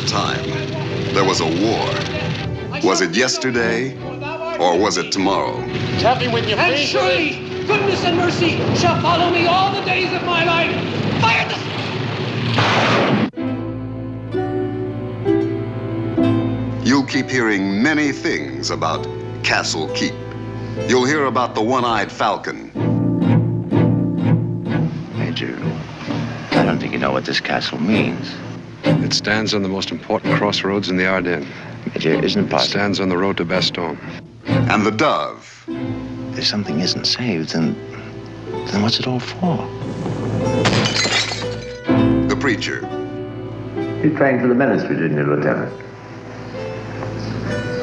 time, there was a war. Was it yesterday, or was it tomorrow? Tell me when you're And surely, goodness and mercy shall follow me all the days of my life. Fire the... You'll keep hearing many things about Castle Keep. You'll hear about the one-eyed falcon. Major, I don't think you know what this castle means. It stands on the most important crossroads in the Ardennes. Major, isn't it It possible? stands on the road to Bastogne. And the dove. If something isn't saved, then what's it all for? The preacher. You trained for the ministry, didn't you, Lieutenant?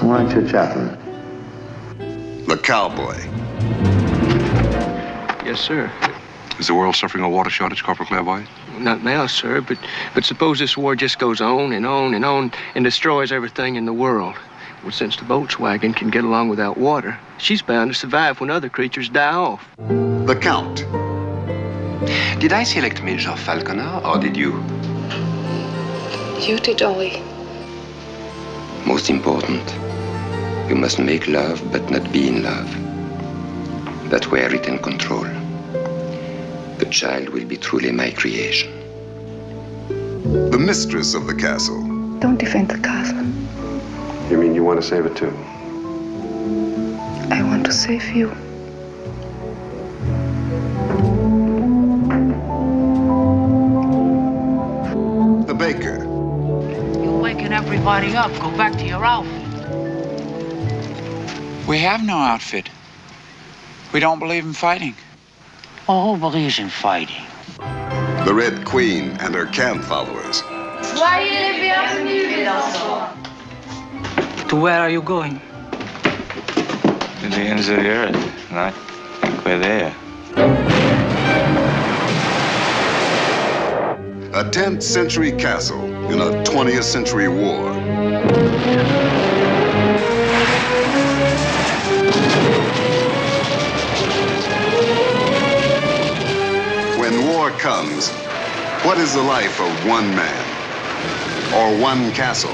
Why aren't you a chaplain? The cowboy. Yes, sir. Is the world suffering a water shortage, Corporal Clairvoyant? Not now, sir, but suppose this war just goes on and on and on and destroys everything in the world. Well, since the Volkswagen can get along without water, she's bound to survive when other creatures die off. The Count. Did I select Major Falconer, or did you? You did, Ollie. Most important, you must make love, but not be in love. That way I retain control. The child will be truly my creation. The mistress of the castle. Don't defend the castle. You mean you want to save it too? I want to save you. The baker. You're waking everybody up. Go back to your outfit. We have no outfit. We don't believe in fighting. Oh, who believes in fighting? The Red Queen and her camp followers. To where are you going? To the ends of the earth, and I think we're there. A 10th century castle in a 20th century war. When war comes, what is the life of one man or one castle?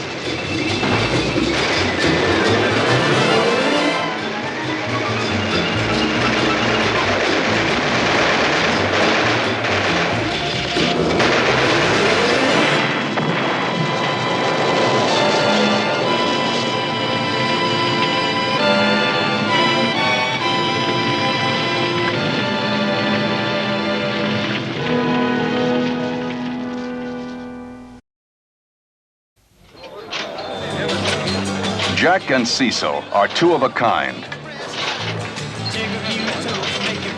Jack and Cecil are two of a kind.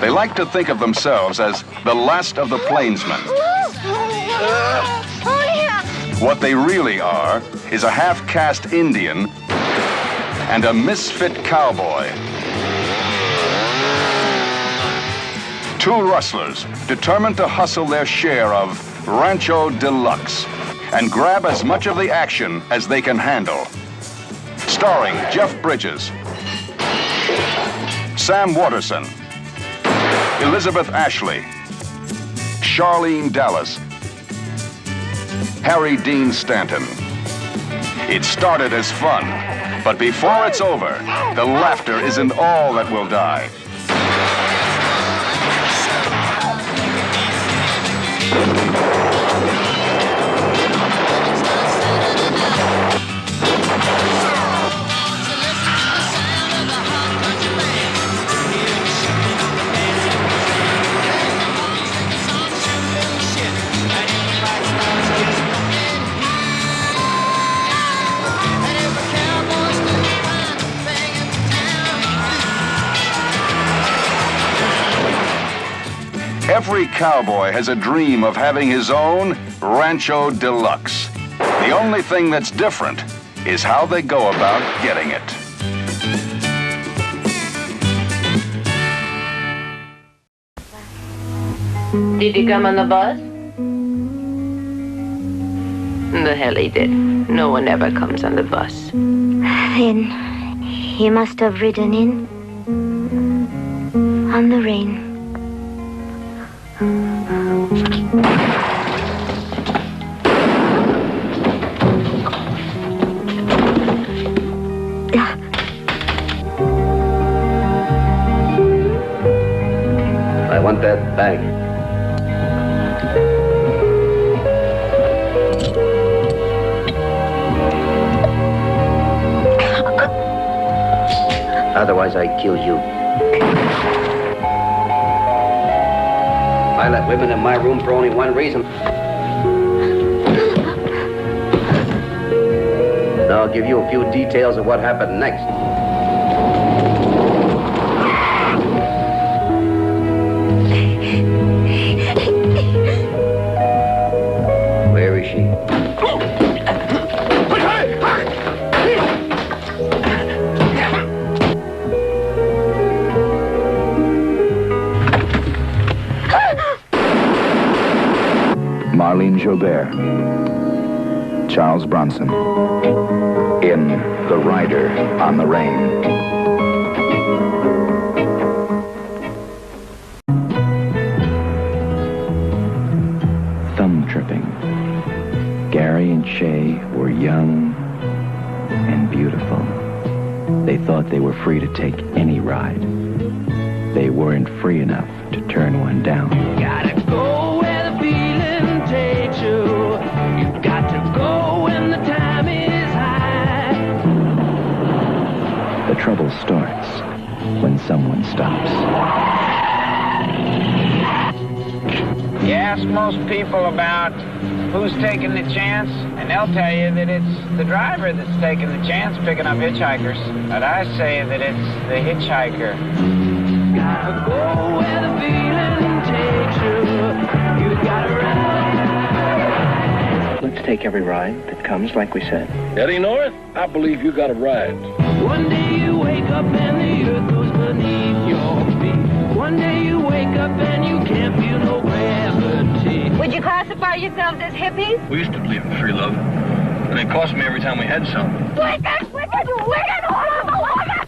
They like to think of themselves as the last of the plainsmen. What they really are is a half-caste Indian and a misfit cowboy. Two rustlers determined to hustle their share of Rancho Deluxe and grab as much of the action as they can handle. Starring Jeff Bridges, Sam Waterston, Elizabeth Ashley, Charlene Dallas, Harry Dean Stanton. It started as fun, but before it's over, the laughter isn't all that will die. Every cowboy has a dream of having his own Rancho Deluxe. The only thing that's different is how they go about getting it. Did he come on the bus? The hell he did. No one ever comes on the bus. Then he must have ridden in on the rain. want that bank. Otherwise, I kill you. I let women in my room for only one reason. Now I'll give you a few details of what happened next. Where is she? Marlene Jobert, Charles Bronson, in The Rider on the Rain. Thumb tripping. Gary and Shay were young and beautiful. They thought they were free to take any ride. They weren't free enough to turn one down. Gotta go where the feeling takes you. You got to go when the time is high. The trouble starts when someone stops. You ask most people about who's taking the chance, and they'll tell you that it's the driver that's taking the chance picking up hitchhikers. But I say that it's the hitchhiker. Gotta go where the feeling takes you. You gotta ride. Let's take every ride that comes, like we said. Heading north? I believe you got a ride. One day you wake up and the earth goes beneath your feet. One day you wake up and you can't feel no gravity. Would you classify yourselves as hippies? We used to believe in free love, and it cost me every time we had some. I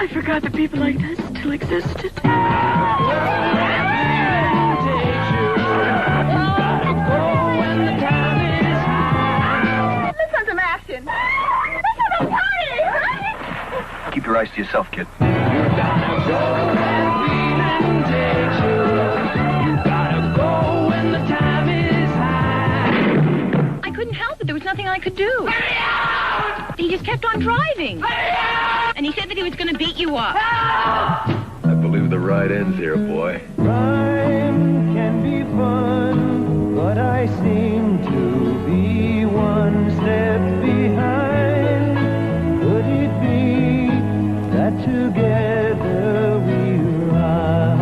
forgot that people like this still existed. Let's have some action. Let's have a party. Keep your eyes to yourself, kid. I couldn't help it. There was nothing I could do. He just kept on driving. And he said that he was going to beat you up. I believe the ride ends here, boy. Crime can be fun, but I seem to be one step behind. Could it be that together we ride?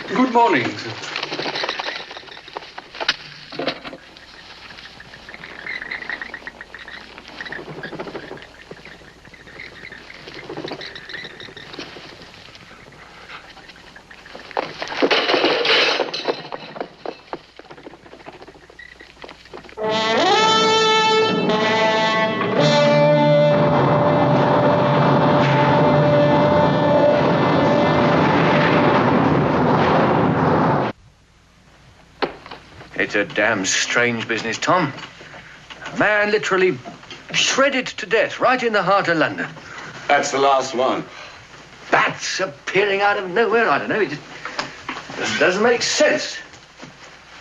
Good morning. It's a damn strange business, Tom. A man literally shredded to death right in the heart of London. That's the last one. Bats appearing out of nowhere. I don't know. It just doesn't make sense.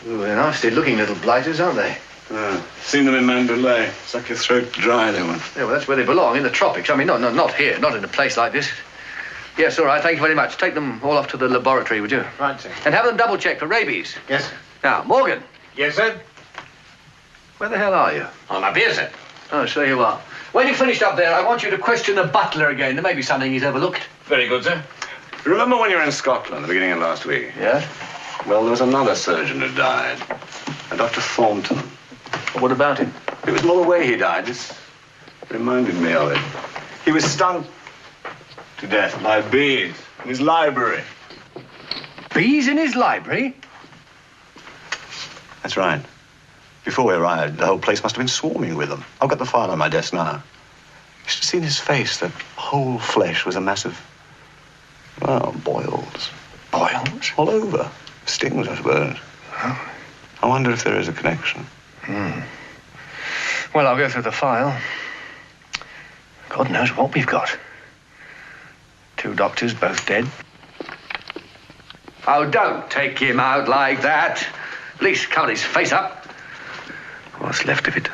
Ooh, they're nasty-looking little blighters, aren't they? Seen them in Mandalay. It's like your throat dry, they were. Yeah, well, that's where they belong, in the tropics. I mean, not here, not in a place like this. Yes, all right, thank you very much. Take them all off to the laboratory, would you? Right, sir. And have them double-checked for rabies. Yes, sir. Now, Morgan. Yes, sir? Where the hell are you? On my beer, sir. Oh, so you are. When you've finished up there, I want you to question the butler again. There may be something he's overlooked. Very good, sir. Remember when you were in Scotland, the beginning of last week? Yes? Well, there was another surgeon who died. A Dr. Thornton. What about him? It was more the way he died. It reminded me of it. He was stung to death by bees in his library. Bees in his library? That's right. Before we arrived, the whole place must have been swarming with them. I've got the file on my desk now. You should have seen his face. The whole flesh was a mass of, well, boils. Boils? All over. Stings, I suppose. Oh. I wonder if there is a connection. Well, I'll go through the file. God knows what we've got. 2 doctors, both dead. Oh, don't take him out like that. At least cover his face up. What's left of it?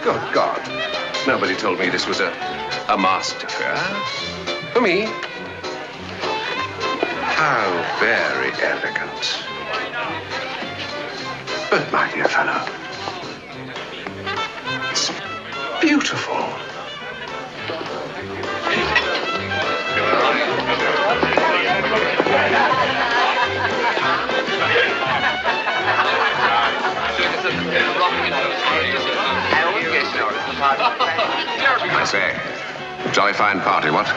Good God. Nobody told me this was a masked affair. For me. How very elegant. But, my dear fellow, it's beautiful. I say, jolly fine party, what?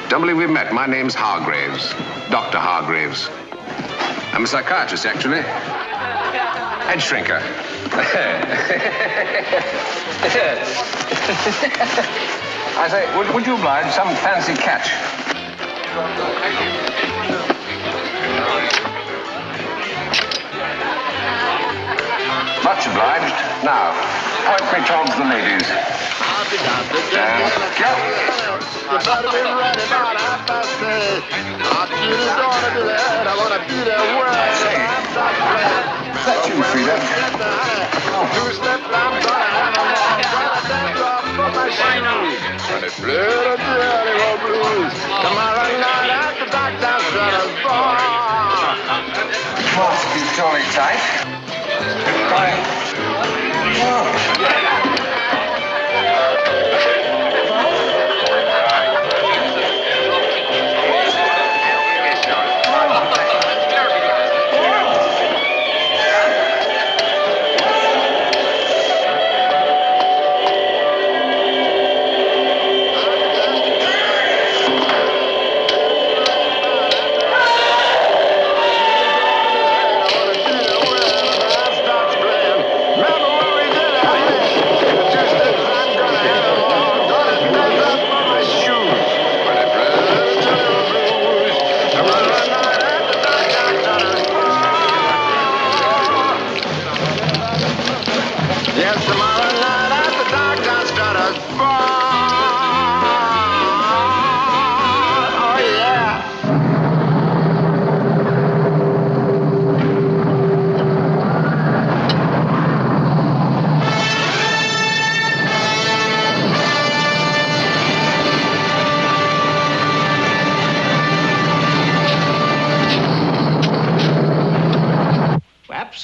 Don't believe we've met. My name's Hargraves, Dr. Hargraves. I'm a psychiatrist, actually. Head shrinker. I say, would you oblige some fancy catch? Much obliged. Now, point me towards the ladies. That's you, Frida. Must be jolly tight.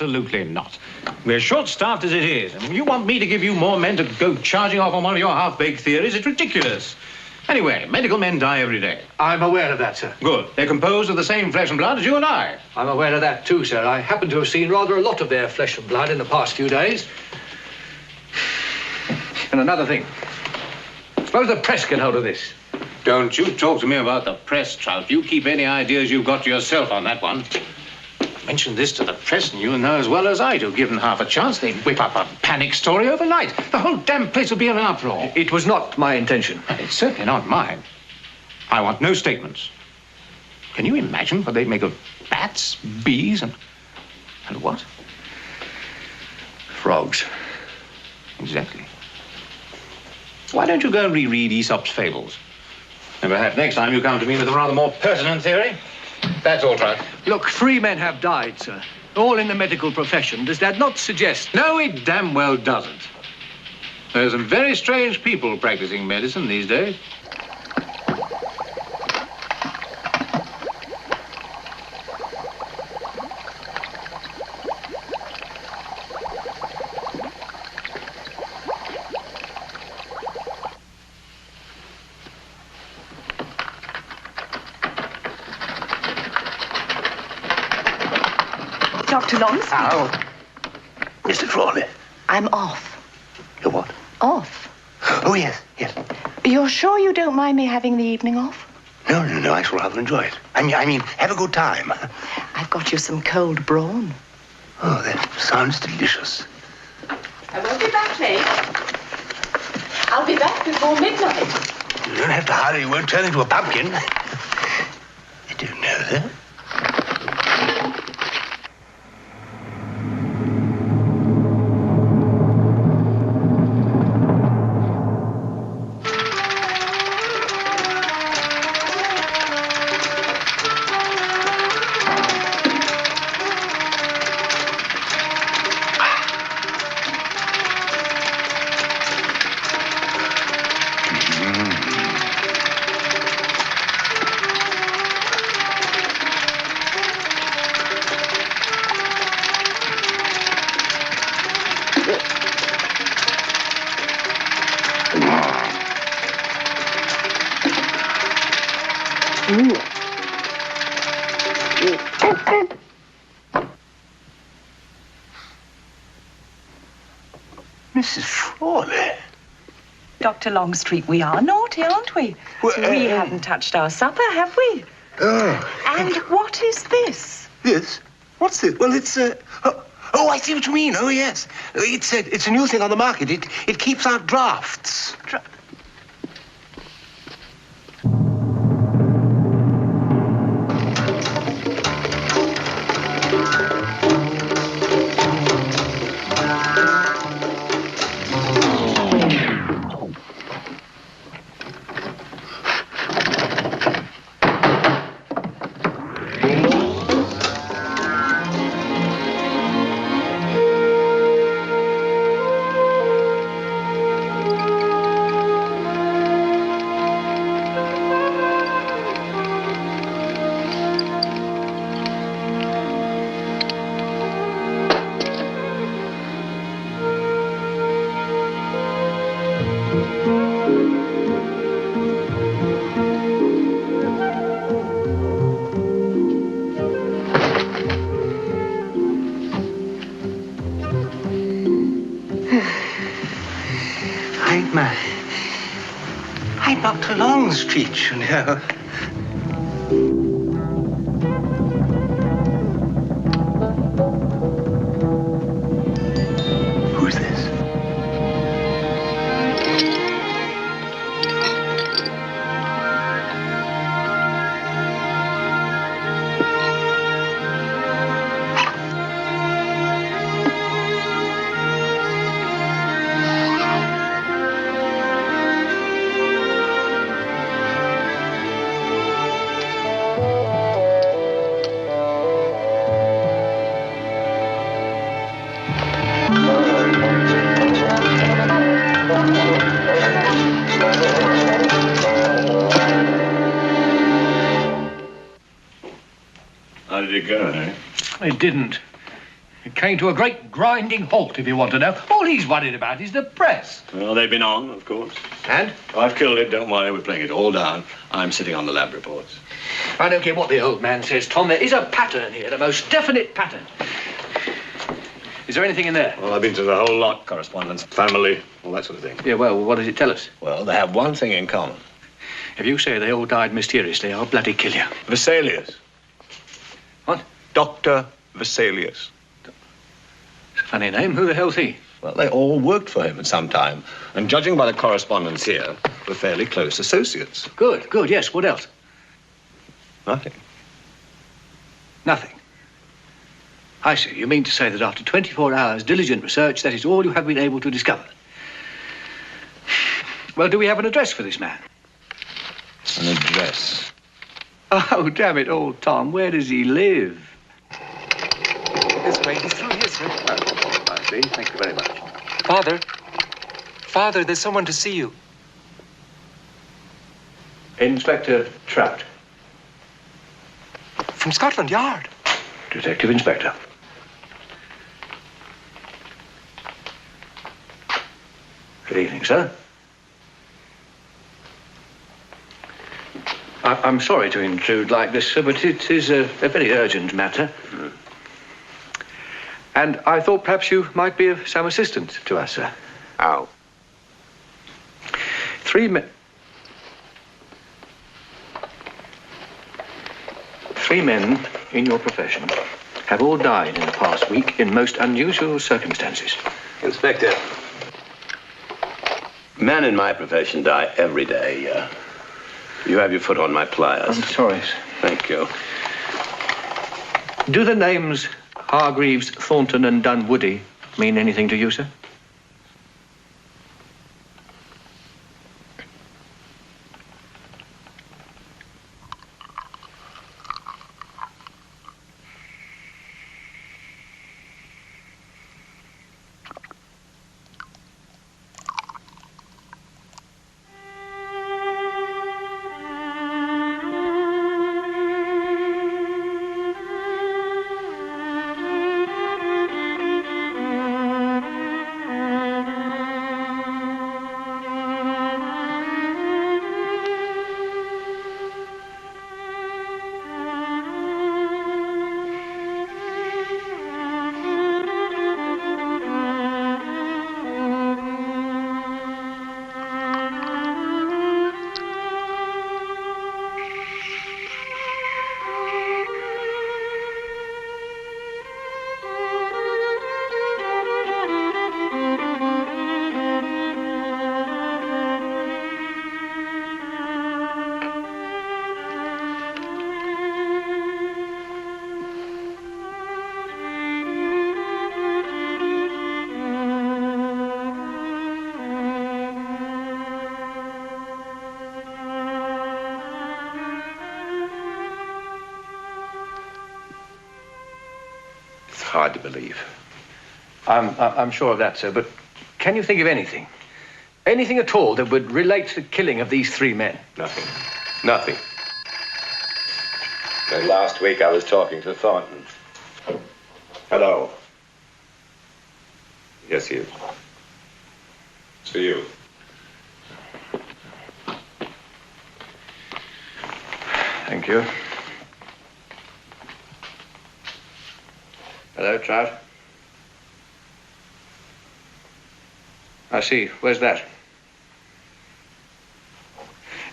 Absolutely not. We're short-staffed as it is, and you want me to give you more men to go charging off on one of your half-baked theories? It's ridiculous. Anyway, medical men die every day. I'm aware of that, sir. Good. They're composed of the same flesh and blood as you and I. I'm aware of that too, sir. I happen to have seen rather a lot of their flesh and blood in the past few days. And another thing. Suppose the press get hold of this. Don't you talk to me about the press, Trout. You keep any ideas you've got to yourself on that one. Mention this to the press, and you'll know as well as I do. Given half a chance, they'd whip up a panic story overnight. The whole damn place would be in an uproar. It was not my intention. It's certainly not mine. I want no statements. Can you imagine what they'd make of bats, bees, and what? Frogs. Exactly. Why don't you go and reread Aesop's fables? And perhaps next time you come to me with a rather more pertinent theory. That's all, Trout. Look, 3 men have died, sir. All in the medical profession. Does that not suggest... No, it damn well doesn't. There's some very strange people practicing medicine these days. Dr. Long? Oh. Mr. Frawley. I'm off. You're what? Off. Oh, yes, yes. You're sure you don't mind me having the evening off? No, I shall rather enjoy it. I mean, have a good time. I've got you some cold brawn. Oh, that sounds delicious. I won't be back late. I'll be back before midnight. You don't have to hurry. You won't turn into a pumpkin. You don't know that? Mrs. Frawley. Dr. Longstreet, we are naughty, aren't we? Well, we haven't touched our supper, have we? Oh. And what is this? This? What's this? Well, it's Oh, I see what you mean. Oh, yes. It's a new thing on the market. It keeps out drafts. I'm Dr. Longstreet, you know. Who's this? How did it go, eh? It didn't. It came to a great grinding halt, if you want to know. All he's worried about is the press. Well, they've been on, of course. And? I've killed it, don't worry, we're playing it all down. I'm sitting on the lab reports. I don't care what the old man says, Tom. There is a pattern here, the most definite pattern. Is there anything in there? Well, I've been to the whole lot. Correspondence, family, all that sort of thing. Yeah, well, what does it tell us? Well, they have one thing in common. If you say they all died mysteriously, I'll bloody kill you. Vesalius. What? Dr. Vesalius. It's a funny name. Who the hell's he? Well, they all worked for him at some time. And judging by the correspondence here, we're fairly close associates. Good, good, yes. What else? Nothing. Nothing. I see. You mean to say that after 24 hours diligent research, that is all you have been able to discover? Well, do we have an address for this man? An address? Oh, damn it all, Tom. Where does he live? This way. He's through here, sir. I see. Thank you very much. Father. Father, there's someone to see you. Inspector Trout. From Scotland Yard. Detective Inspector. Good evening, sir. I'm sorry to intrude like this, sir, but it is a very urgent matter. And I thought perhaps you might be of some assistance to us, sir. How? Three men in your profession have all died in the past week in most unusual circumstances. Inspector, men in my profession die every day. You have your foot on my pliers. I'm sorry, sir. Thank you. Do the names Hargreaves, Thornton, and Dunwoody mean anything to you, sir? Hard to believe. I'm sure of that, sir, but can you think of anything? Anything at all that would relate to the killing of these three men? Nothing. Nothing. And last week I was talking to Thornton. Hello. Yes, he is. It's for you. Thank you. Hello, Trout. I see. Where's that?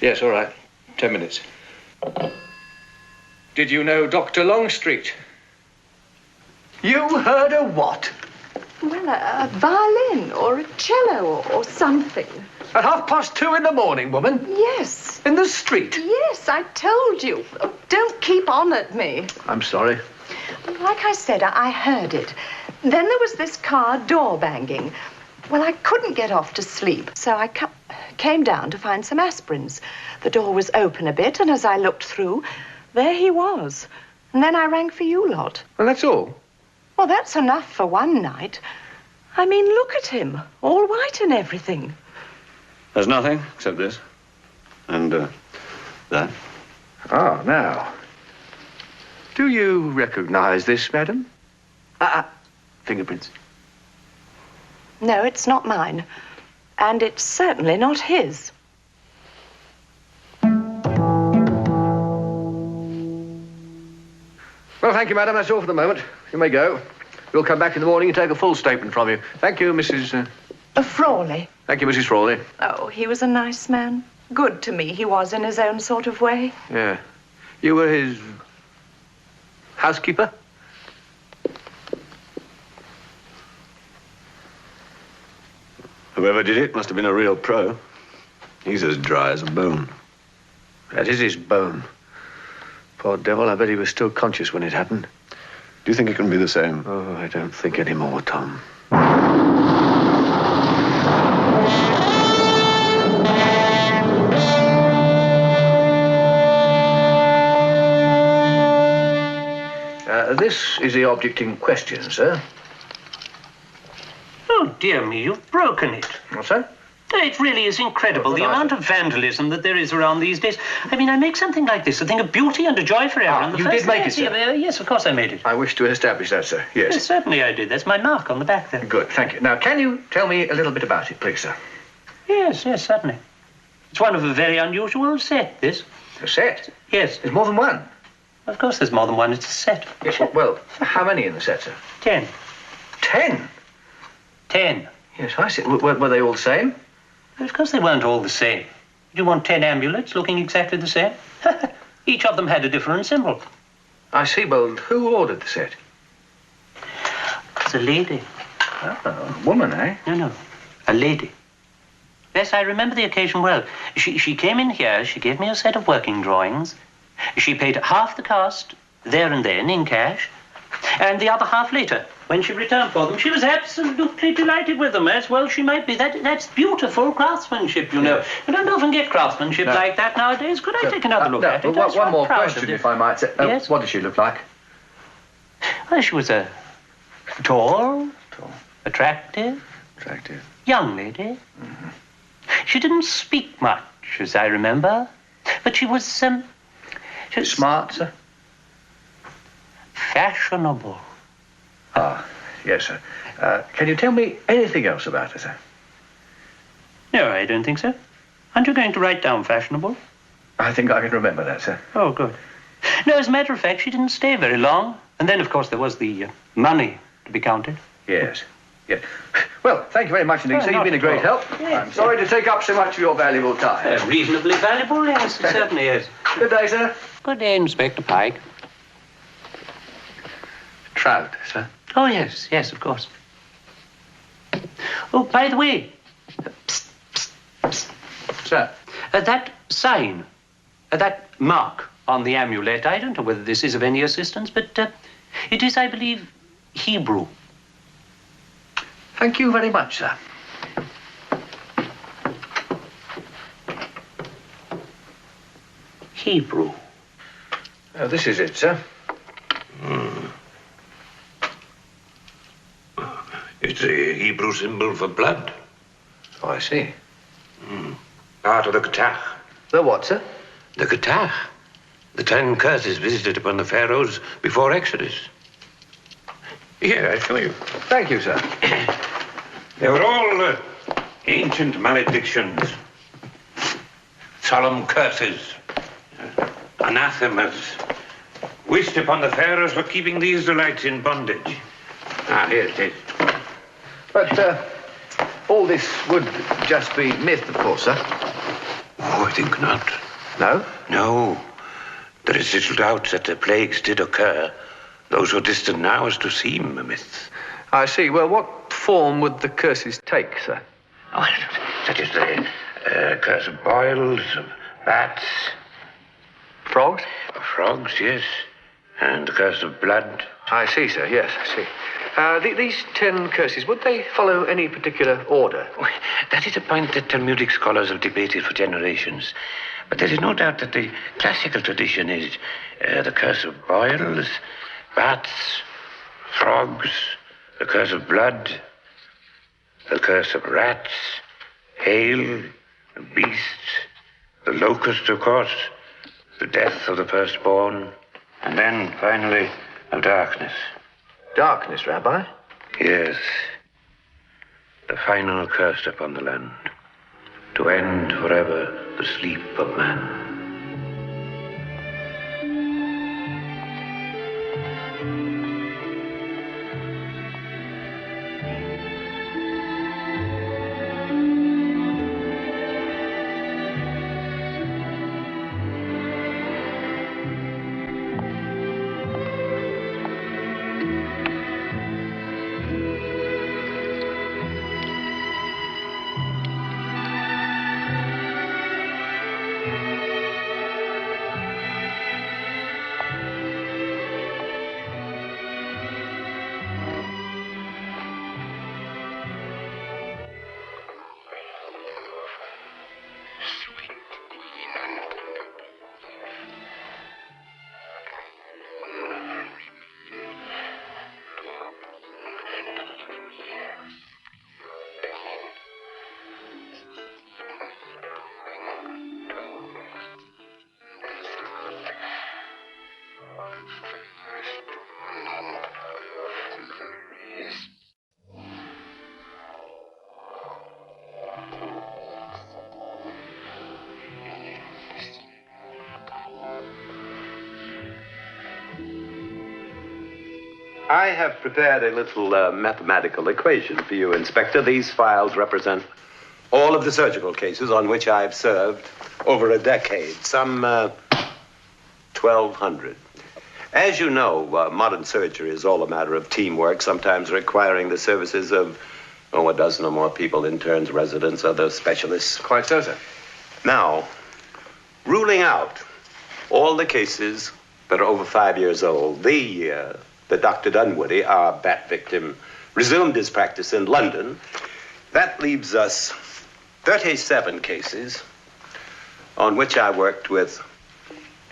Yes, all right. 10 minutes. Did you know Dr. Longstreet? You heard a what? Well, a violin or a cello or something. At 2:30 in the morning, woman? Yes. In the street? Yes, I told you. Oh, don't keep on at me. I'm sorry. Like I said, I heard it. Then there was this car door banging. Well, I couldn't get off to sleep, so I came down to find some aspirins. The door was open a bit, and as I looked through, there he was. And then I rang for you lot. Well, that's all? Well, that's enough for one night. I mean, look at him, all white and everything. There's nothing except this. And, that. Ah, now. Do you recognize this, madam? fingerprints? No, it's not mine. And it's certainly not his. Well, thank you, madam. That's all for the moment. You may go. We'll come back in the morning and take a full statement from you. Thank you, Mrs. Frawley. Thank you, Mrs. Frawley. Oh, he was a nice man. Good to me, he was in his own sort of way. Yeah. You were his housekeeper? Whoever did it must have been a real pro. He's as dry as a bone. That is his bone. Poor devil, I bet he was still conscious when it happened. Do you think it can be the same? Oh, I don't think anymore, Tom. This is the object in question, sir. Oh, dear me, you've broken it. What's that? It really is incredible, the amount of vandalism that there is around these days. I mean, I make something like this, a thing of beauty and a joy forever. And the you first did make thing it, sir? Yes, of course I made it. I wish to establish that, sir. Yes. Yes, certainly I did. That's my mark on the back there. Good, thank you. Now, can you tell me a little bit about it, please, sir? Yes, certainly. It's one of a very unusual set, this. A set? Yes. There's more than one? Of course there's more than one. It's a set. Yes, well, how many in the set, sir? 10. 10? 10. Yes, I see. Were they all the same? Of course they weren't all the same. You want 10 amulets looking exactly the same? Each of them had a different symbol. I see. Well, who ordered the set? It's a lady. Oh, a woman, eh? No. A lady. Yes, I remember the occasion well. She came in here, she gave me a set of working drawings. She paid half the cost there and then in cash, and the other half later, when she returned for them. She was absolutely delighted with them, as well she might be. That's beautiful craftsmanship, you know. You don't often get craftsmanship like that nowadays. Could I take another look at it? Well, one more question, if I might say. Yes? What did she look like? Well, she was a tall, attractive, young lady. Mm-hmm. She didn't speak much, as I remember, but she was, smart, sir? Fashionable. Ah, yes, sir. Can you tell me anything else about her, sir? No, I don't think so. Aren't you going to write down fashionable? I think I can remember that, sir. Oh, good. No, as a matter of fact, she didn't stay very long. And then, of course, there was the money to be counted. Yes. Well, thank you very much indeed, sir. You've been a great help. Yes. I'm sorry to take up so much of your valuable time. Reasonably valuable, yes, it certainly is. Good day, sir. Good day, Inspector Pike. Trout, sir? Oh, yes, of course. Oh, by the way, sir, that sign, that mark on the amulet, I don't know whether this is of any assistance, but it is, I believe, Hebrew. Thank you very much, sir. Hebrew. Oh, this is it, sir. It's a Hebrew symbol for blood. Oh, I see. Part of the Ketach. The what, sir? The Ketach. The 10 curses visited upon the pharaohs before Exodus. Here, I show you. Thank you, sir. They were all ancient maledictions, solemn curses, anathemas, wished upon the pharaohs for keeping the Israelites in bondage. Here it is. But all this would just be myth, of course, sir. Oh, I think not. No? No. There is little doubt that the plagues did occur, though so distant now as to seem a myth. I see. Well, what form would the curses take, sir? Oh, such as the curse of boils, of bats. Frogs? Frogs, yes. And the curse of blood. I see, sir. Yes, I see. These 10 curses, would they follow any particular order? Oh, that is a point that Talmudic scholars have debated for generations. But there is no doubt that the classical tradition is the curse of boils, bats, frogs, the curse of blood, the curse of rats, hail, beasts, the locust, of course, the death of the firstborn, and then, finally, of darkness. Darkness, Rabbi? Yes. The final curse upon the land, to end forever the sleep of man. I have prepared a little mathematical equation for you, Inspector. These files represent all of the surgical cases on which I've served over a decade, some 1,200. As you know, modern surgery is all a matter of teamwork, sometimes requiring the services of, a dozen or more people, interns, residents, other specialists. Quite so, sir. Now, ruling out all the cases that are over 5 years old, the Dr. Dunwoody, our bat victim, resumed his practice in London. That leaves us 37 cases on which I worked with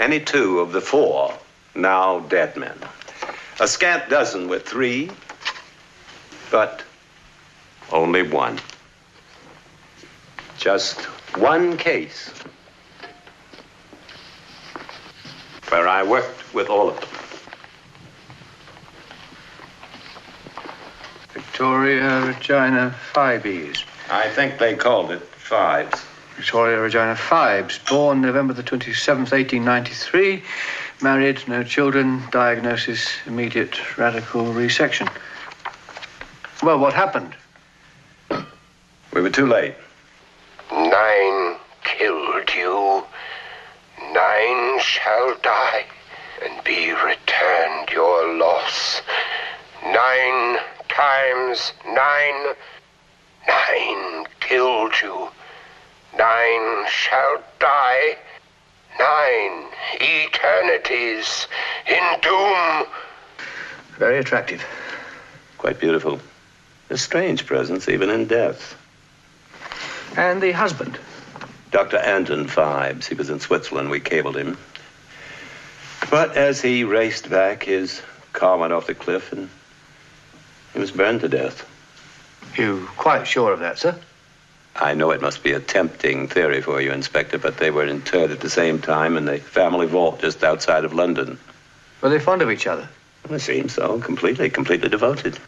any two of the 4 now dead men. A scant dozen with 3, but only 1. Just 1 case where I worked with all of them. Victoria Regina Phibes. I think they called it Phibes. Victoria Regina Phibes, born November the 27th, 1893. Married, no children. Diagnosis, immediate radical resection. Well, what happened? We were too late. 9 killed you. 9 shall die and be returned your loss. 9 times 9. 9 killed you. 9 shall die. 9 eternities in doom. Very attractive. Quite beautiful. A strange presence, even in death. And the husband? Dr. Anton Phibes. He was in Switzerland. We cabled him. But as he raced back, his car went off the cliff and he was burned to death. You quite sure of that, sir? I know it must be a tempting theory for you, Inspector, but they were interred at the same time in the family vault just outside of London. Were they fond of each other? Well, it seems so. Completely devoted.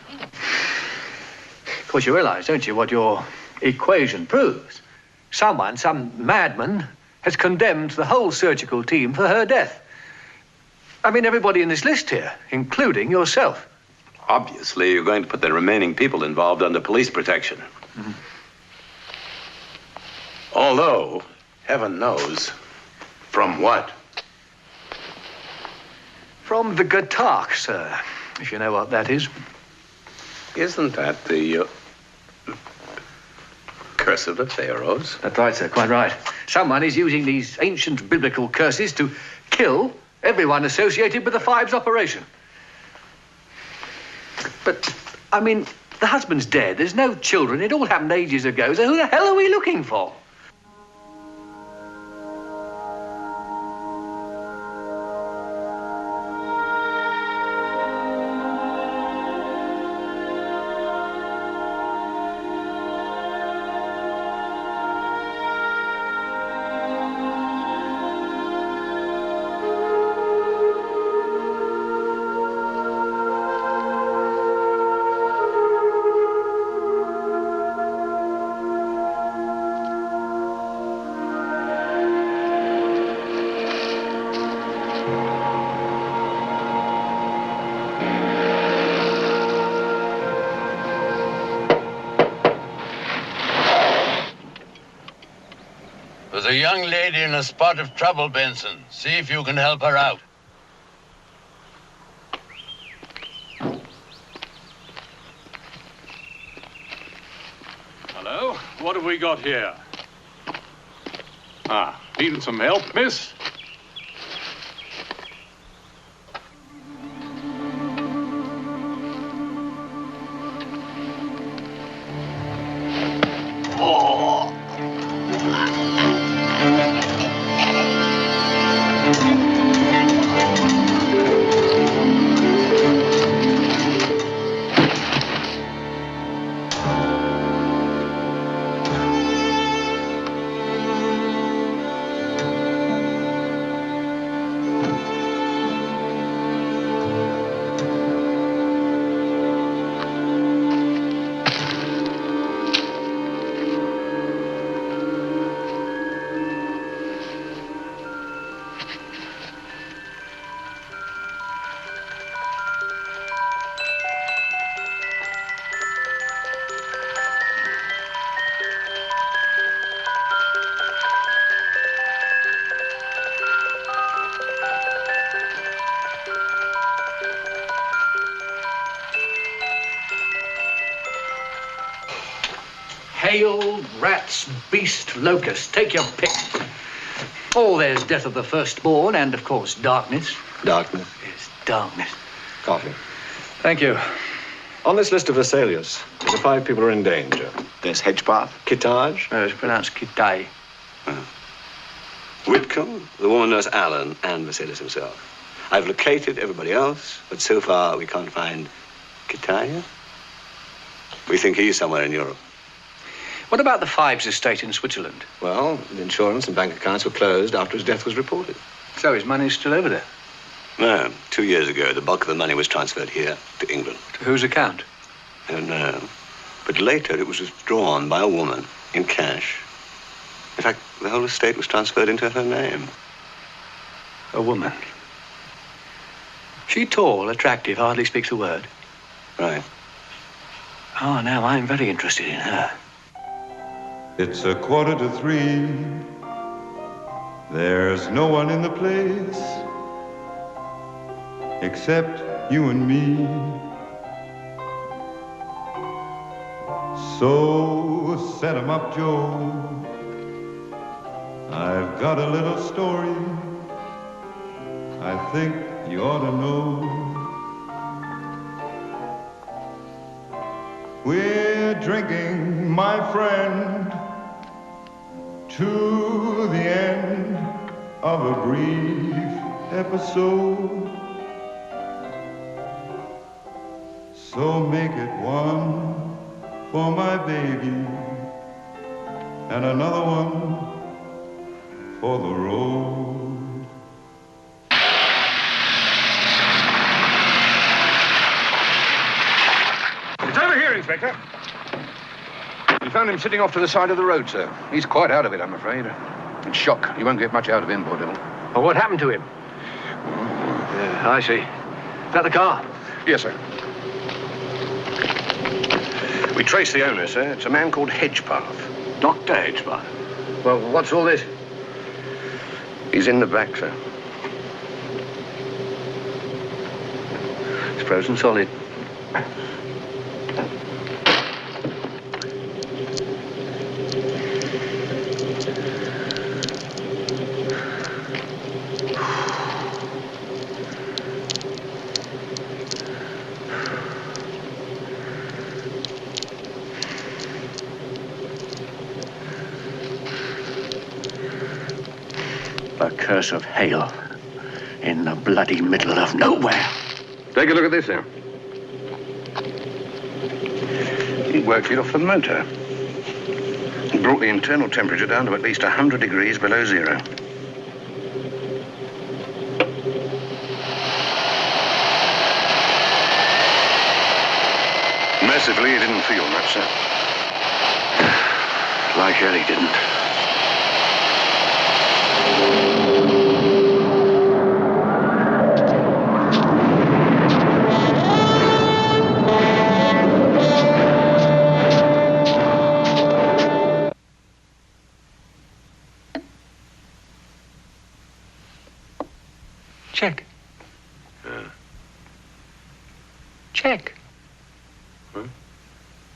Of course, you realize, don't you, what your equation proves? Someone, some madman, has condemned the whole surgical team for her death. I mean, everybody in this list here, including yourself. Obviously, you're going to put the remaining people involved under police protection. Mm-hmm. Although, heaven knows, from what? From the Gatak, sir, if you know what that is. Isn't that the curse of the pharaohs? That's right, sir, quite right. Someone is using these ancient biblical curses to kill everyone associated with the Phibes operation. But, I mean, the husband's dead. There's no children. It all happened ages ago. So who the hell are we looking for? a young lady in a spot of trouble, Benson. See if you can help her out. Hello? What have we got here? Ah, needing some help, miss? Hail, rats, beast, locust. Take your pick. Oh, there's death of the firstborn and, of course, darkness. Darkness? Yes, darkness. Coffee. Thank you. On this list of assailants, the 5 people are in danger. There's Hedgepath, Kittage. No, it's pronounced Kitay. Whitcomb, the woman nurse Allen, and Mercedes himself. I've located everybody else, but so far we can't find Kitaya. We think he's somewhere in Europe. What about the Phibes estate in Switzerland? Well, the insurance and bank accounts were closed after his death was reported. So his money's still over there? No, 2 years ago, the bulk of the money was transferred here to England. To whose account? I don't know. But later it was withdrawn by a woman in cash. In fact, the whole estate was transferred into her name. A woman? She tall, attractive, hardly speaks a word? Right. Oh, now I'm very interested in her. It's 2:45. There's no one in the place except you and me. So set 'em up, Joe. I've got a little story I think you ought to know. We're drinking, my friend, to the end of a brief episode. So make it one for my baby and another one for the road. It's over here, Inspector. We found him sitting off to the side of the road, sir. He's quite out of it, I'm afraid. In shock. You won't get much out of him, poor devil. Well, what happened to him? I see. Is that the car? Yes, sir. We traced the owner, sir. It's a man called Hedgepath. Dr. Hedgepath? Well, what's all this? He's in the back, sir. It's frozen solid. A curse of hail in the bloody middle of nowhere. Take a look at this, sir. He worked it off the motor. He brought the internal temperature down to at least 100 degrees below zero. Mercifully, he didn't feel much, sir. Like hell he didn't. Check.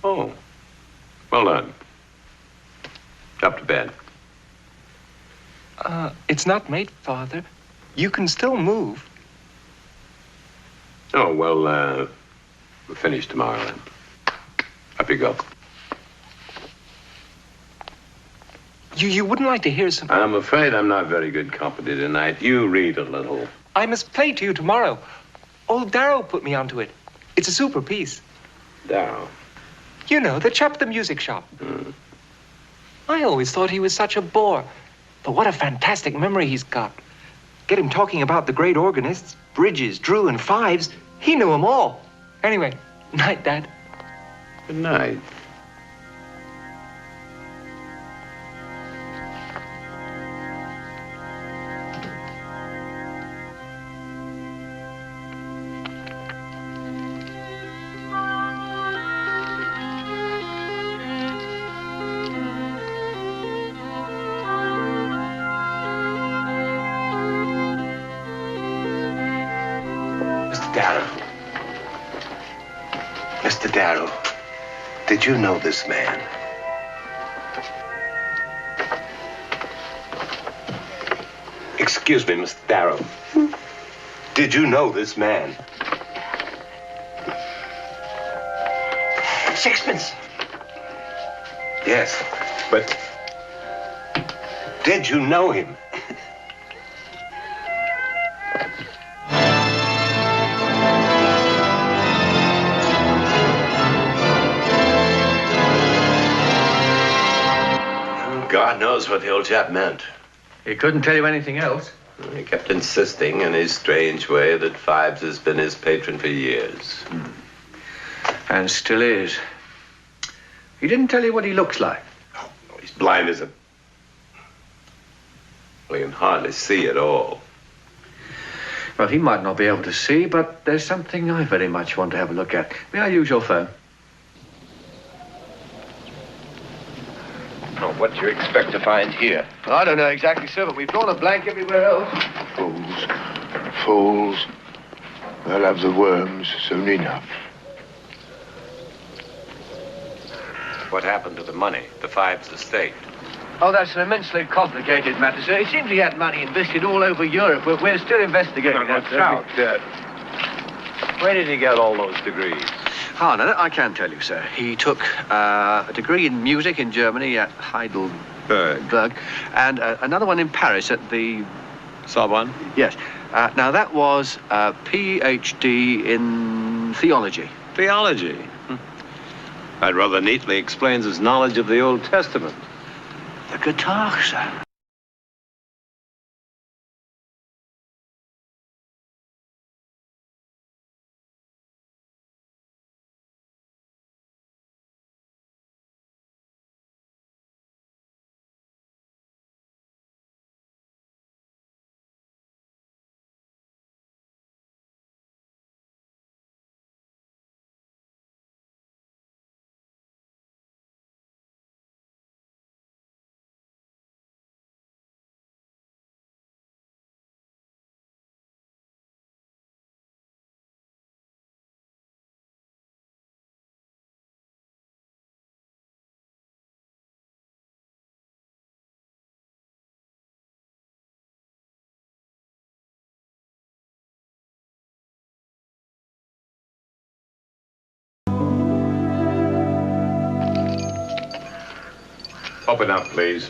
Oh. Well done. Up to bed. It's not made, Father. You can still move. Oh, well, we'll finish tomorrow then. Up you go. You wouldn't like to hear some... I'm afraid I'm not very good company tonight. You read a little. I must play to you tomorrow. Old Darrow put me onto it. It's a super piece. Darrow? You know, the chap at the music shop. I always thought he was such a bore. But what a fantastic memory he's got. Get him talking about the great organists, Bridges, Drew, and Phibes. He knew them all. Anyway, night, Dad. Good night. Mr. Darrow, did you know this man? Excuse me, Mr. Darrow. Did you know this man? Sixpence. Yes, but did you know him? God knows what the old chap meant. He couldn't tell you anything else? He kept insisting in his strange way that Phibes has been his patron for years. And still is. He didn't tell you what he looks like? Oh, he's blind as a... Well, he can hardly see at all. Well, he might not be able to see, but there's something I very much want to have a look at. May I use your phone? Oh, what do you expect to find here? I don't know exactly, sir, but we've drawn a blank everywhere else. Fools. Fools. They'll have the worms soon enough. What happened to the money, the Phibes estate? Oh, that's an immensely complicated matter, sir. It seems he had money invested all over Europe, but we're still investigating that, sir. Where did he get all those degrees? Oh, no, I can tell you, sir. He took a degree in music in Germany at Heidelberg, and another one in Paris at the... Sorbonne? Yes. Now, that was a PhD in theology. Theology? That rather neatly explains his knowledge of the Old Testament. The guitar, sir. Open up, please.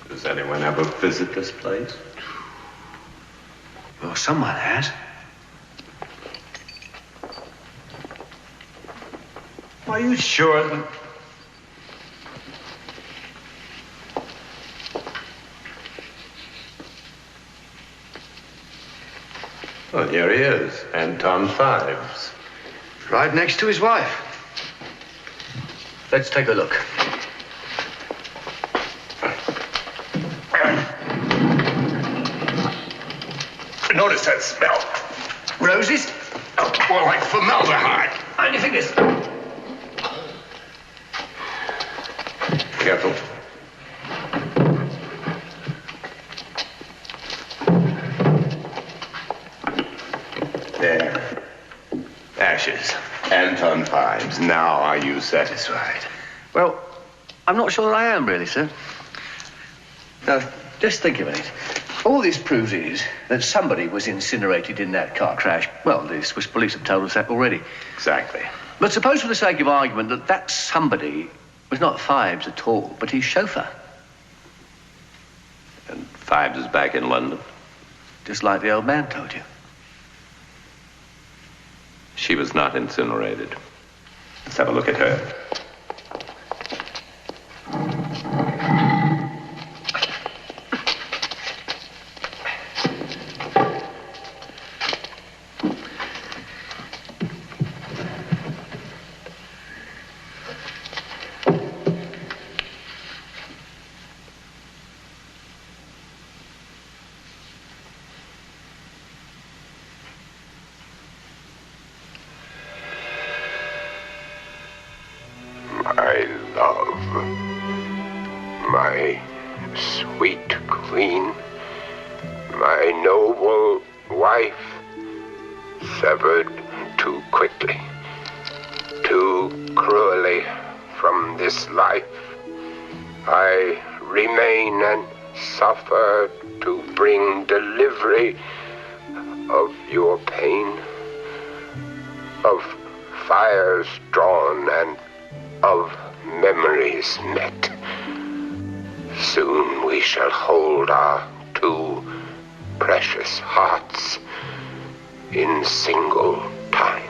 Does anyone ever visit this place? Well, someone has. Are you sure that... Well, here he is, Anton Phibes. Right next to his wife. Let's take a look. notice that smell? Roses? Oh, more like formaldehyde. On your fingers. Careful. There. Ashes. Anton Phibes. Now are you satisfied? Well, I'm not sure I am, really, sir. Now, just think a minute. All this proves is that somebody was incinerated in that car crash. Well, the Swiss police have told us that already. Exactly. But suppose, for the sake of argument, that that somebody was not Phibes at all, but his chauffeur. And Phibes is back in London? Just like the old man told you. She was not incinerated. Let's have a look at her. My love, my sweet queen, my noble wife, severed too quickly, too cruelly from this life. I remain and suffer to bring delivery of your pain, of fires drawn and of memories met. Soon we shall hold our two precious hearts in single time.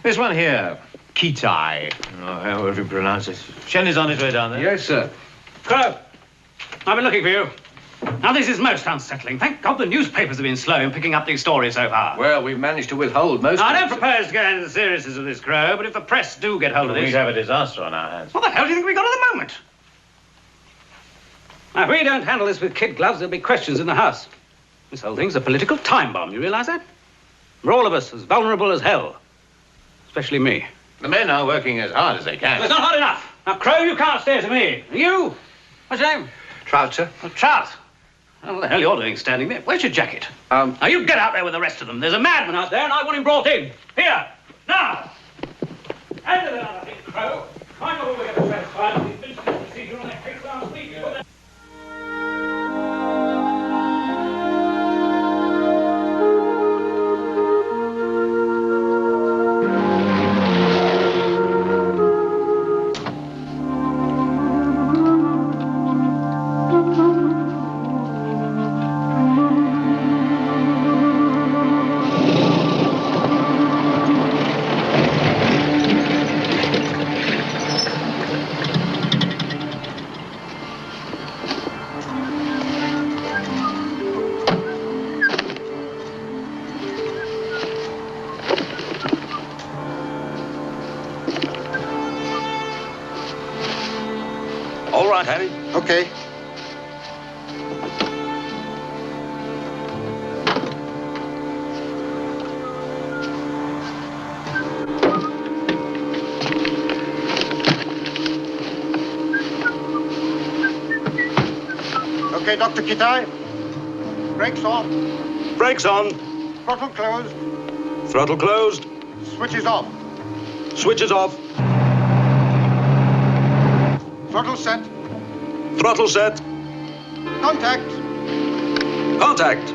This one here, Kitai, or however you pronounce it. Shen is on his way down there. Yes, sir. Crow, I've been looking for you. Now, this is most unsettling. Thank God the newspapers have been slow in picking up these stories so far. Well, we've managed to withhold most I of don't them, propose to go into the seriousness of this, Crow, but if the press do get hold of this... We'd have a disaster on our hands. What the hell do you think we got at the moment? Now, if we don't handle this with kid gloves, there'll be questions in the House. This whole thing's a political time bomb, you realize that? We're all of us as vulnerable as hell. Especially me. The men are working as hard as they can. Well, it's not hard enough. Now, Crow, you can't stare to me. And you? What's your name? Trout, sir. Oh, Trout. What the hell you're doing standing there? Where's your jacket? Now, you get out there with the rest of them. There's a madman out there, and I want him brought in. Here. Now. Hand it out, I think, Crow. I'm not always going to satisfy with the administrative procedure on that case last week. All right, Harry. Okay. Okay, Dr. Kitai. Brakes on. Brakes on. Throttle closed. Throttle closed. Switches off. Switches off. Throttle set. Throttle set. Contact. Contact.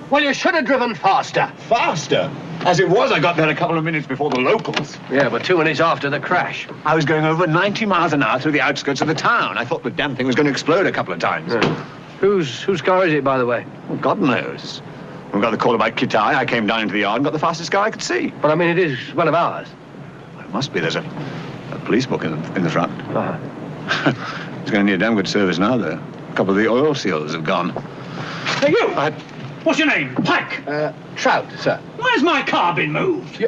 Well, you should have driven faster. Faster? As it was, I got there a couple of minutes before the locals. Yeah, but 2 minutes after the crash. I was going over 90 miles an hour through the outskirts of the town. I thought the damn thing was going to explode a couple of times. Whose car is it, by the way? Well, God knows. When we got the call about Kitai, I came down into the yard and got the fastest car I could see. But I mean, it is one of ours. Well, it must be. There's a police book in the front. Uh-huh. It's going to need a damn good service now, though. A couple of the oil seals have gone. Hey, you! What's your name? Pike? Trout, sir. Where's my car been moved?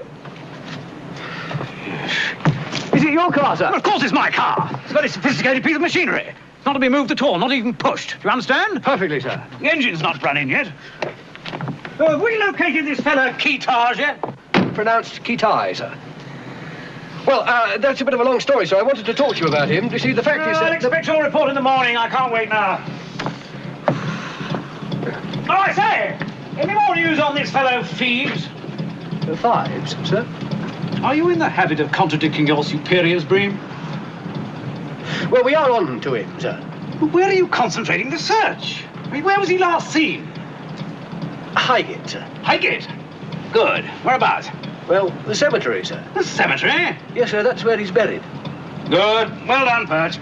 Is it your car, sir? Well, of course it's my car. It's a very sophisticated piece of machinery. It's not to be moved at all, not even pushed. Do you understand? Perfectly, sir. The engine's not running yet. Have we located this fella Keetage yet? Pronounced Kitai, sir. Well, that's a bit of a long story, so I wanted to talk to you about him. You see, the fact is I'll that... expect your report in the morning. I can't wait now. Oh, I say! Any more news on this fellow Phibes? Phibes, sir? Are you in the habit of contradicting your superiors, Bream? Well, we are on to him, sir. But where are you concentrating the search? I mean, where was he last seen? Highgate, sir. Highgate? Good. Whereabouts? Well, the cemetery, sir. The cemetery? Yes, sir, that's where he's buried. Good. Well done, Perch.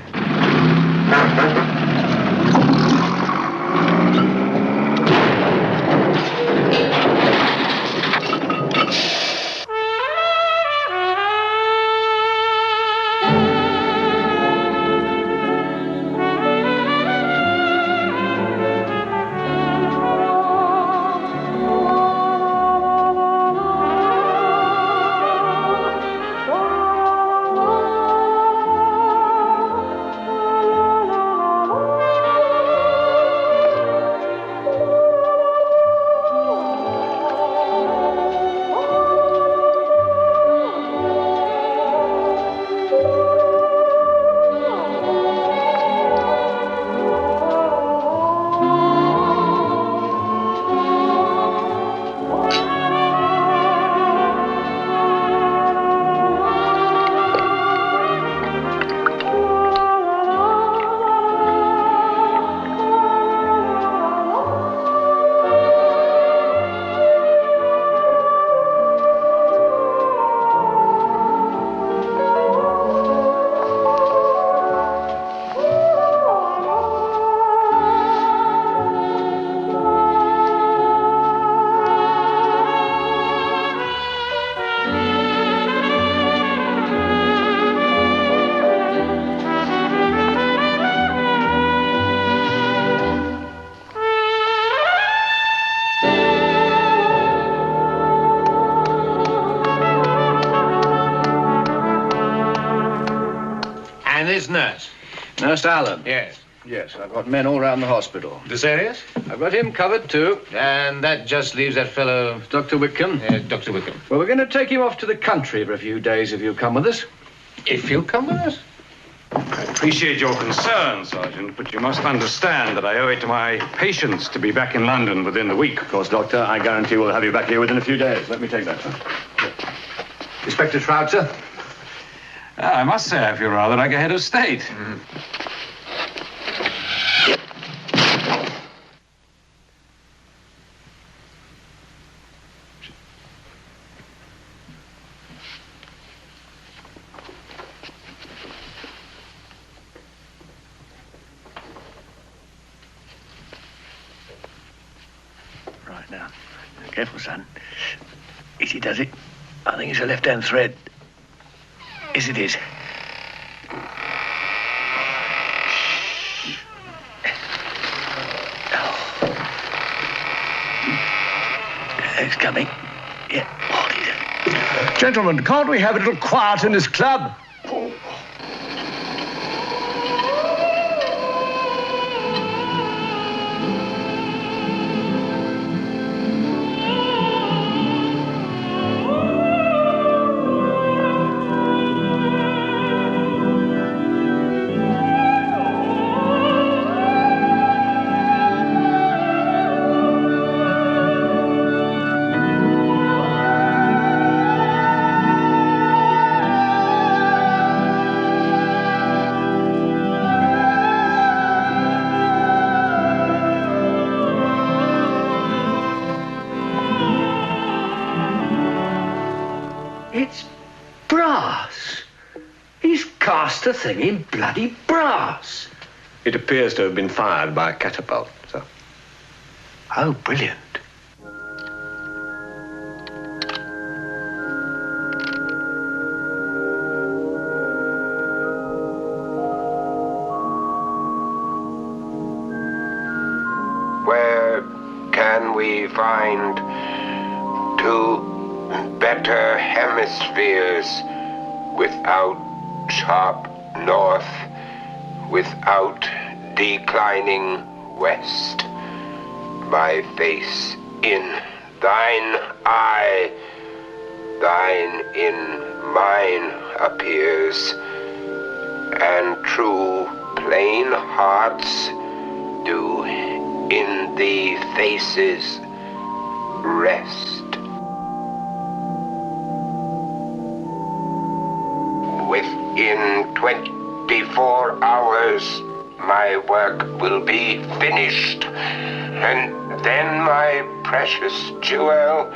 And this nurse? Nurse Allen? Yes. Yes, I've got men all around the hospital. The serious? I've got him covered, too. And that just leaves that fellow... Dr. Whitcomb? Dr. Whitcomb. Well, we're going to take him off to the country for a few days if you'll come with us. If you'll come with us? I appreciate your concern, Sergeant, but you must understand that I owe it to my patients to be back in London within the week. Of course, Doctor, I guarantee we'll have you back here within a few days. Let me take that, sir. Inspector Trout, sir? I must say I feel rather like a head of state. Right now. Careful, son. Easy does it. I think it's a left-hand thread. Yes, it is. It's coming. Yeah, hold it. Gentlemen, can't we have a little quiet in this club? cast the thing in bloody brass. It appears to have been fired by a catapult, sir. Oh, brilliant. Where can we find two better hemispheres without sharp north, without declining west? My face in thine eye, thine in mine appears, and true plain hearts do in the faces rest. Within 24 hours, my work will be finished, and then, my precious jewel,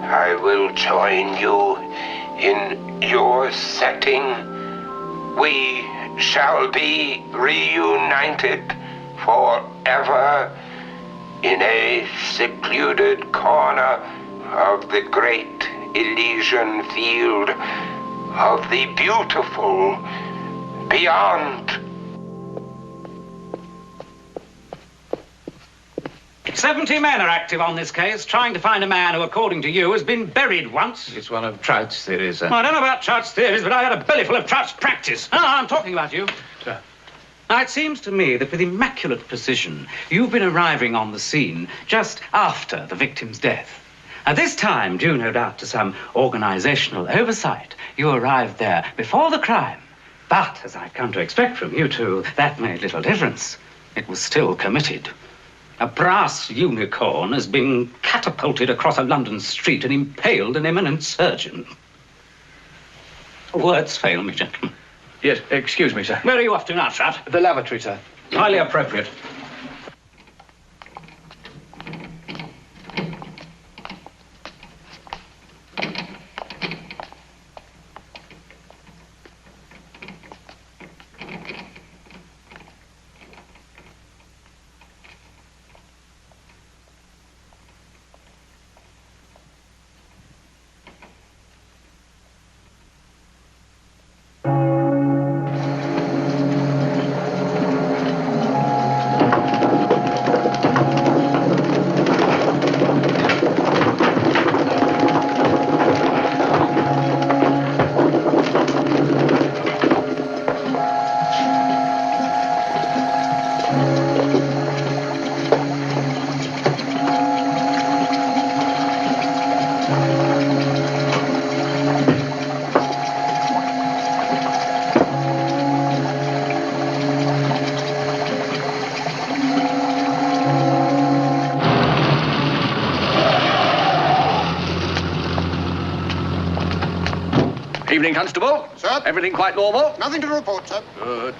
I will join you in your setting. We shall be reunited forever in a secluded corner of the great Elysian field of the beautiful beyond. 70 men are active on this case, trying to find a man who, according to you, has been buried once. It's one of Trout's theories, sir. Well, I don't know about Trout's theories, but I had a belly full of Trout's practice. I'm talking about you. Sir. Now, it seems to me that with immaculate precision, you've been arriving on the scene just after the victim's death. At this time, due no doubt to some organizational oversight, you arrived there before the crime. But, as I've come to expect from you two, that made little difference. It was still committed. A brass unicorn has been catapulted across a London street and impaled an eminent surgeon. Words fail me, gentlemen. Yes, excuse me, sir. Where are you off to now, Trout? The lavatory, sir. Highly appropriate. Evening, Constable. Sir? Everything quite normal? Nothing to report, sir. Good.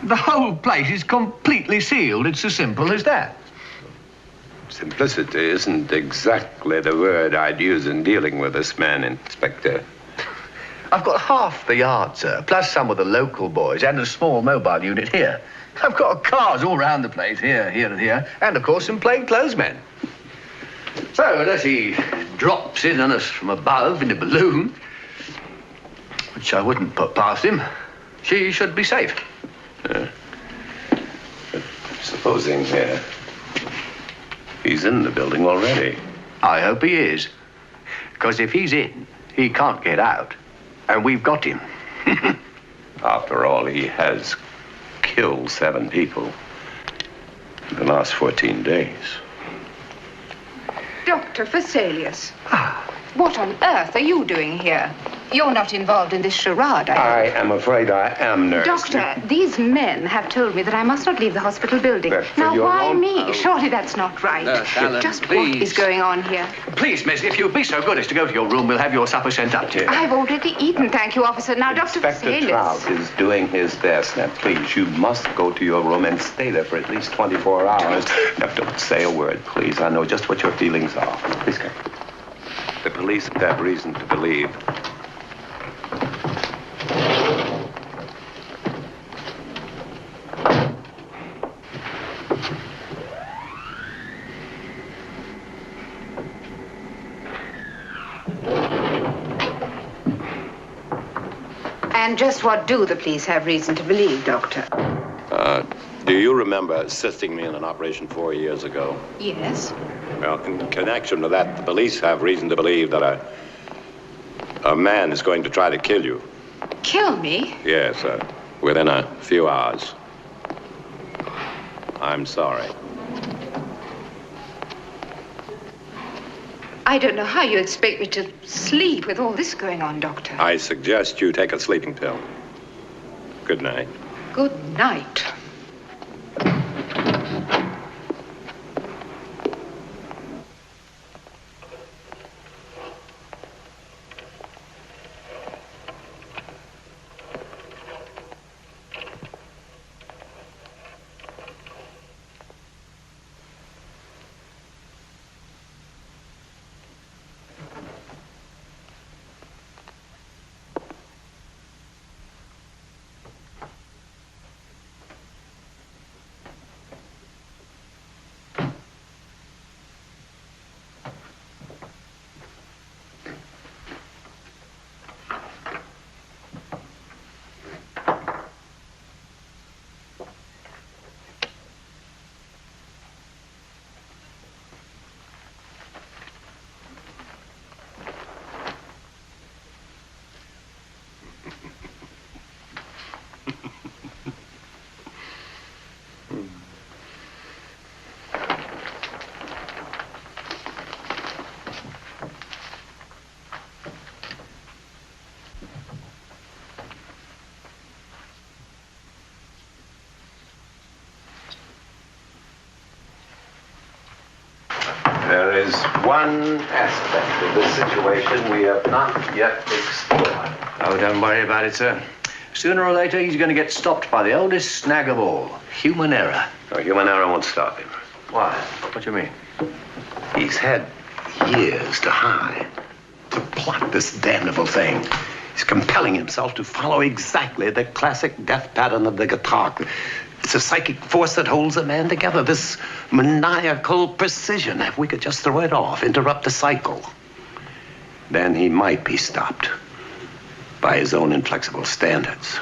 The whole place is completely sealed. It's as simple as that. Simplicity isn't exactly the word I'd use in dealing with this man, Inspector. I've got half the yard, sir, plus some of the local boys and a small mobile unit here. I've got cars all round the place, here, here, and here, and, of course, some plainclothes men. So, unless he drops in on us from above in a balloon, which I wouldn't put past him, she should be safe. But supposing he's in the building already. I hope he is. Because if he's in, he can't get out. And we've got him. After all, he has killed 7 people in the last 14 days. Dr. Vesalius. What on earth are you doing here? You're not involved in this charade, I am afraid I am, nurse. Doctor, these men have told me that I must not leave the hospital building. But for Now, your why own- me? Oh. Surely that's not right. Nurse Allen, Just please. what is going on here? Please, miss, if you'd be so good as to go to your room, we'll have your supper sent up to you. I've already eaten, thank you, officer. Now, Dr. Inspector Trout Phibes. is doing his best. Now, please, you must go to your room and stay there for at least 24 hours. Now, don't say a word, please. I know just what your feelings are. Please come. The police have reason to believe. And just what do the police have reason to believe, Doctor? Do you remember assisting me in an operation 4 years ago? Yes. Well, in connection with that, the police have reason to believe that a man is going to try to kill you. Kill me? Yes, within a few hours. I'm sorry. I don't know how you expect me to sleep with all this going on, Doctor. I suggest you take a sleeping pill. Good night. Good night. There is one aspect of this situation we have not yet explored. Oh, don't worry about it, sir. Sooner or later, he's going to get stopped by the oldest snag of all, human error. No, human error won't stop him. Why? What do you mean? He's had years to hide, to plot this damnable thing. He's compelling himself to follow exactly the classic death pattern of the guitar. It's a psychic force that holds a man together, this maniacal precision. If we could just throw it off, interrupt the cycle, then he might be stopped by his own inflexible standards.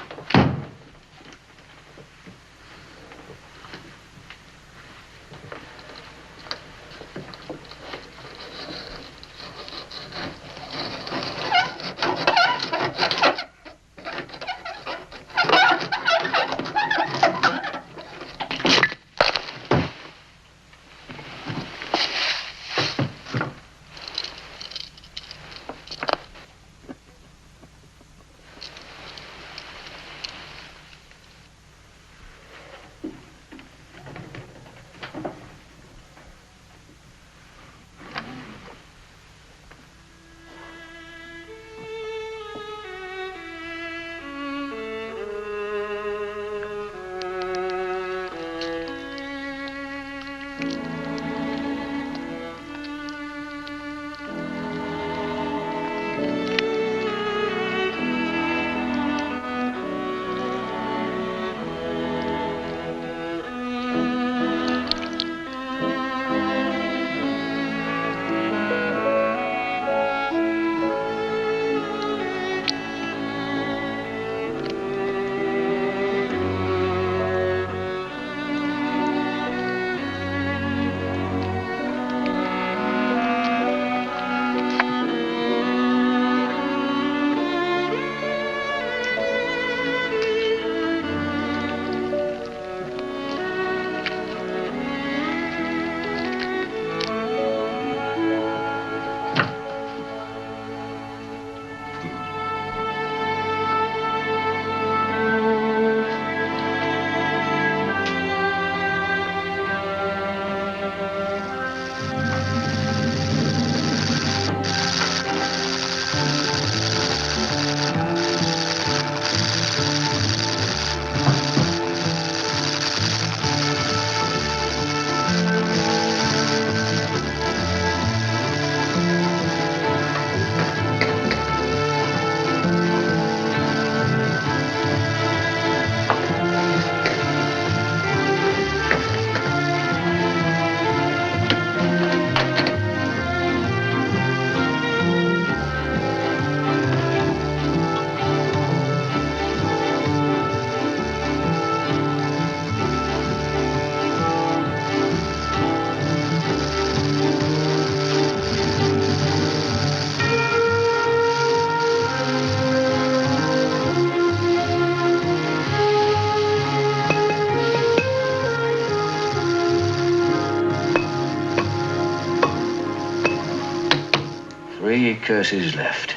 curses left.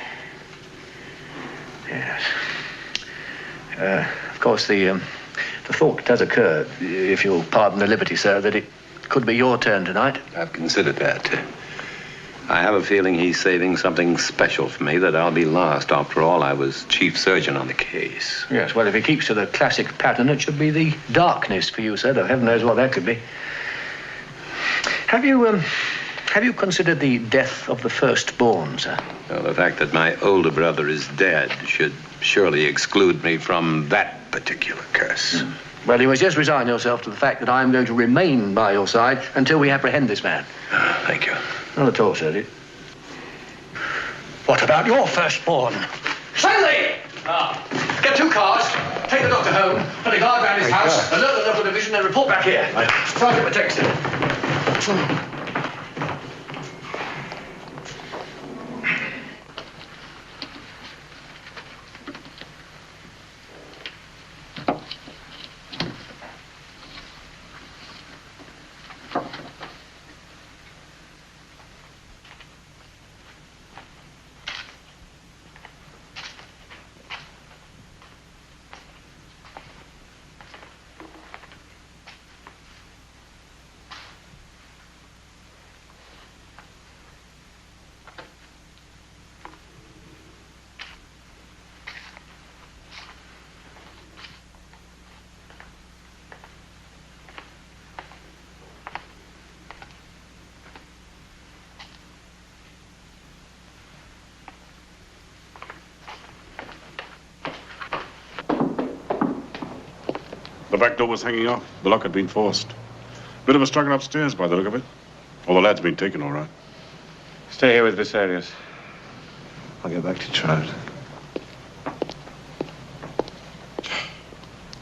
Yes. Of course, the thought does occur, if you'll pardon the liberty, sir, that it could be your turn tonight. I've considered that. I have a feeling he's saving something special for me, that I'll be last. After all, I was chief surgeon on the case. Yes, well, if he keeps to the classic pattern, it should be the darkness for you, sir, though heaven knows what that could be. Have you considered the death of the firstborn, sir? Well, the fact that my older brother is dead should surely exclude me from that particular curse. Well, you must just resign yourself to the fact that I'm going to remain by your side until we apprehend this man. Thank you. Not at all, sir. What about your firstborn? Stanley! Get 2 cars, take the doctor home, put a guard round his house, alert the local division, and report back here. Sergeant McTexter. The back door was hanging off. The lock had been forced. Bit of a struggle upstairs by the look of it. All the lad's been taken, all right. Stay here with Vesalius. I'll get back to Trout.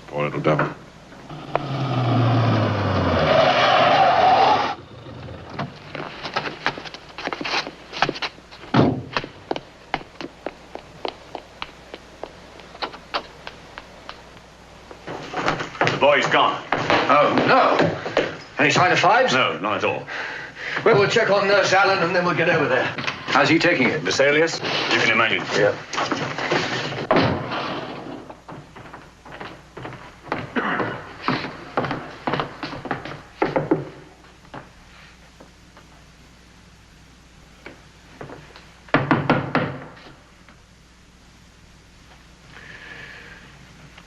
Poor little devil. Boy's gone. Oh, no. Any sign of Phibes? No, not at all. Well, we'll check on Nurse Allen and then we'll get over there. How's he taking it? Vesalius? You can imagine. Yeah.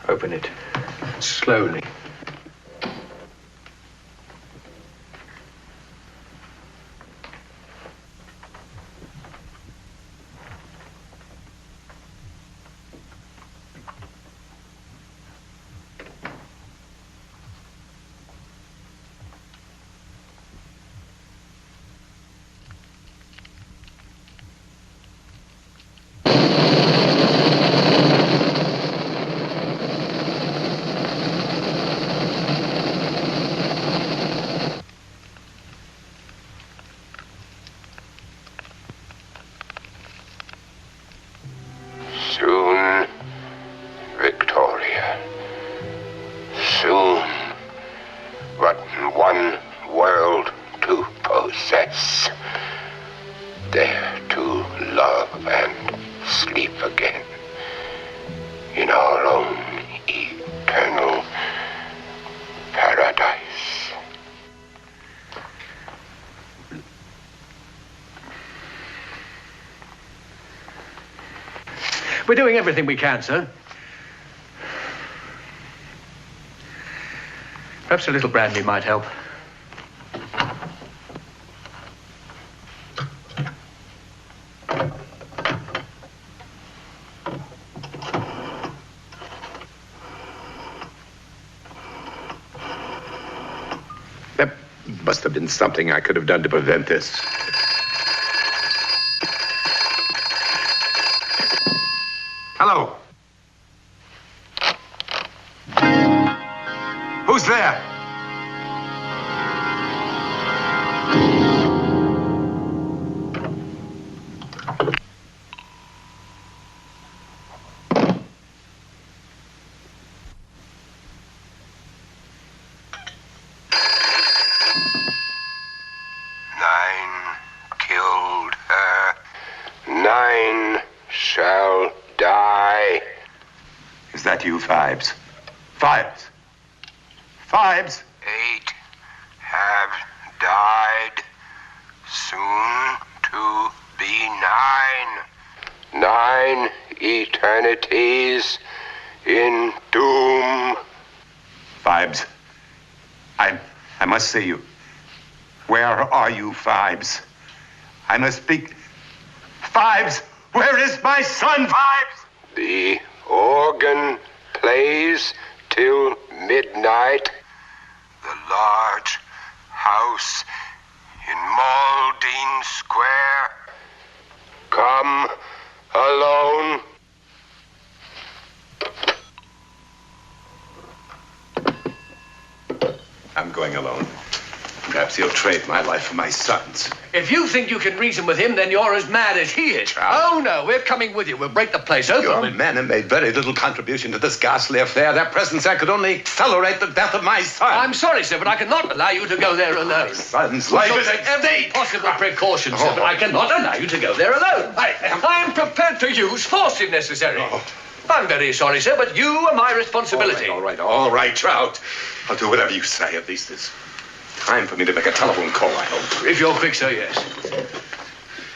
Open it. Slowly. Soon, Victoria. Soon, but one world to possess. There to love and sleep again. In our own eternal paradise. We're doing everything we can, sir. Perhaps a little brandy might help. There must have been something I could have done to prevent this. Hello. Who's there? Nine that you, Phibes? Phibes? Phibes? 8 have died, soon to be 9. 9 eternities in doom. Phibes, I must see you. Where are you, Phibes? I must speak. Phibes, where is my son, Phibes? The organ plays till midnight. The large house in Maldine Square. Come alone. I'm going alone. Perhaps he'll trade my life for my son's. If you think you can reason with him, then you're as mad as he is. Oh, no, we're coming with you. We'll break the place open. Your men have made very little contribution to this ghastly affair. Their presence there could only accelerate the death of my son. I'm sorry, sir, but I cannot allow you to go there alone. My son's life is at every stake. possible precaution, sir, but I cannot allow you to go there alone. I'm prepared to use force if necessary. I'm very sorry, sir, but you are my responsibility. All right, Trout. I'll do whatever you say. At least it's time for me to make a telephone call, I hope. If you're quick, sir, yes.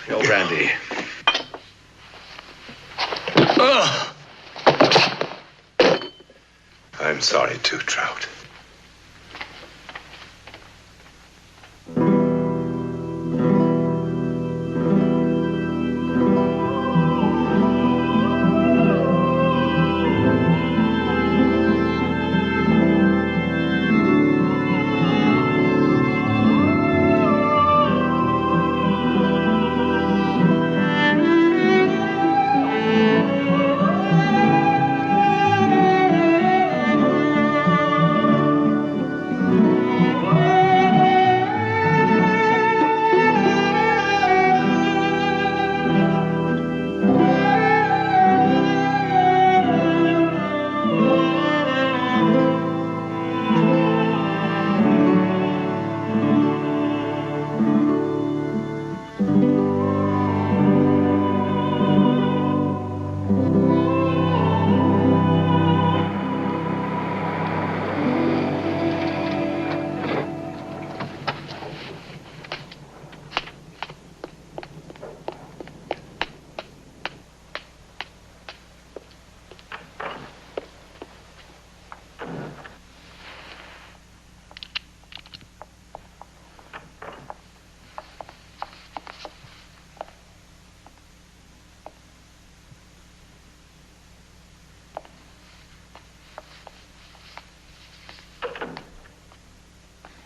Your brandy. I'm sorry, too, Trout.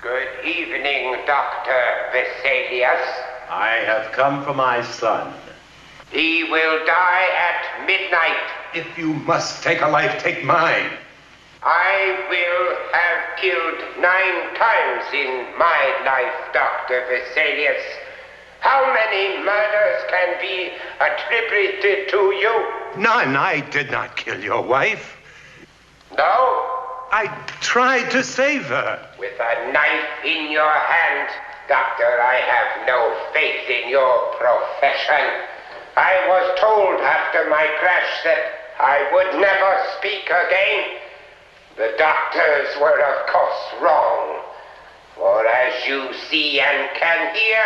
Good evening, Dr. Vesalius. I have come for my son. He will die at midnight. If you must take a life, take mine. I will have killed 9 times in my life, Dr. Vesalius. How many murders can be attributed to you? None. I did not kill your wife. No? I tried to save her. With a knife in your hand, Doctor, I have no faith in your profession. I was told after my crash that I would never speak again. The doctors were, of course, wrong. For as you see and can hear,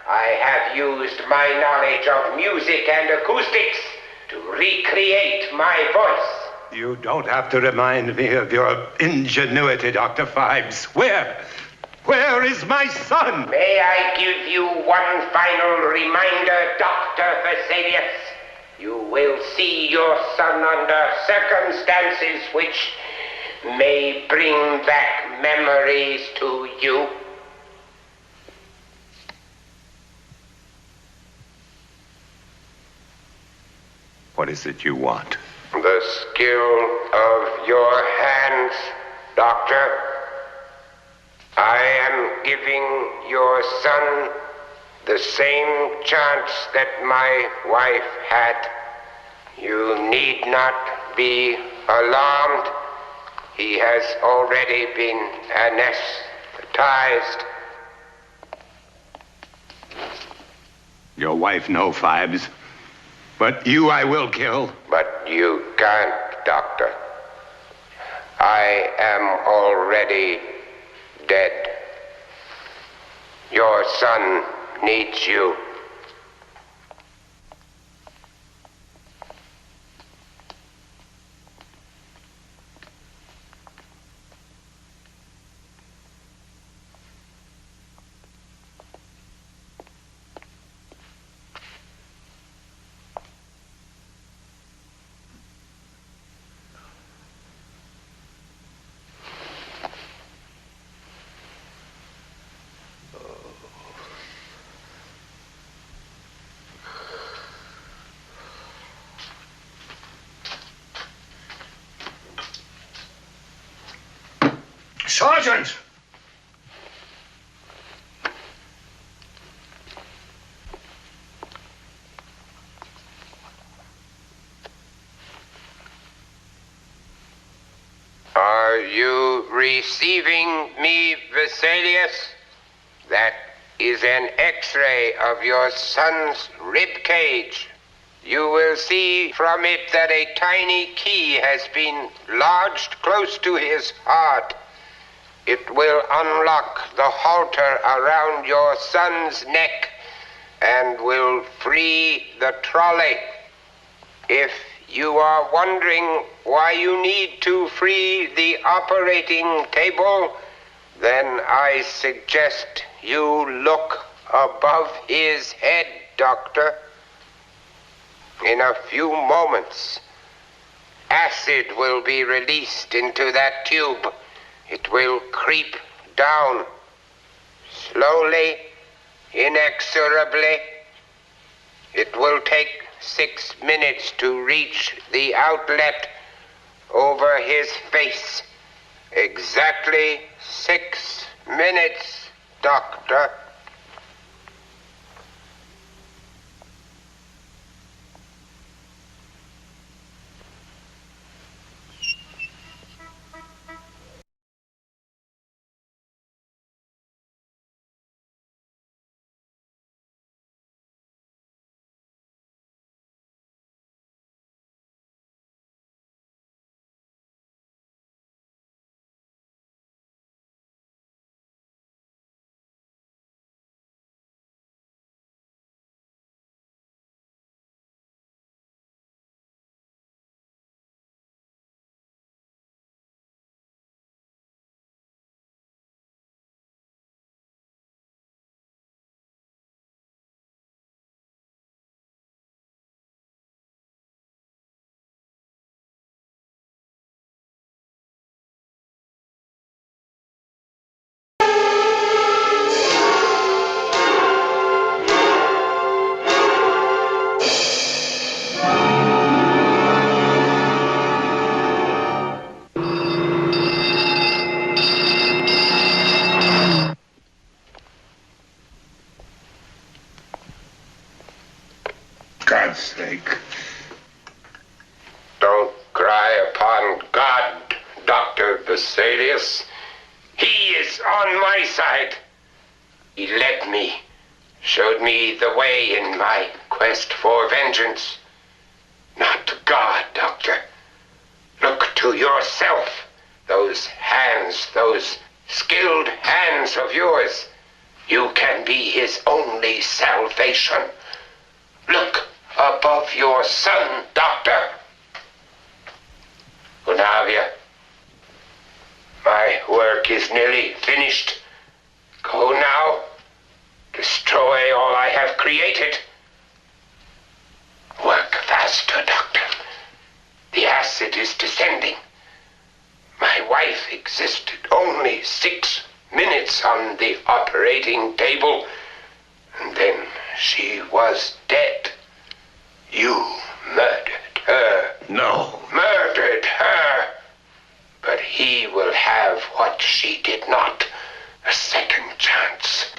I have used my knowledge of music and acoustics to recreate my voice. You don't have to remind me of your ingenuity, Dr. Phibes. Where is my son? May I give you one final reminder, Dr. Vesalius? You will see your son under circumstances which may bring back memories to you. What is it you want? The skill of your hands, Doctor. I am giving your son the same chance that my wife had. You need not be alarmed. He has already been anesthetized. Your wife, no, Phibes. But you I will kill. But you can't, Doctor. I am already dead. Your son needs you. Sergeant! Are you receiving me, Vesalius? That is an X-ray of your son's rib cage. You will see from it that a tiny key has been lodged close to his heart. It will unlock the halter around your son's neck and will free the trolley. If you are wondering why you need to free the operating table, then I suggest you look above his head, Doctor. In a few moments, acid will be released into that tube. It will creep down, slowly, inexorably. It will take 6 minutes to reach the outlet over his face. Exactly 6 minutes, Doctor. God's sake. Don't cry upon God, Dr. Vesalius. He is on my side. He led me, showed me the way in my quest for vengeance. Not to God, Doctor. Look to yourself. Those hands, those skilled hands of yours. You can be his only salvation. Look above your son, Doctor. Unavia, my work is nearly finished. Go now. Destroy all I have created. Work faster, Doctor. The acid is descending. My wife existed only 6 minutes on the operating table, and then she was dead. You murdered her. No. Murdered her. But he will have what she did not. A second chance.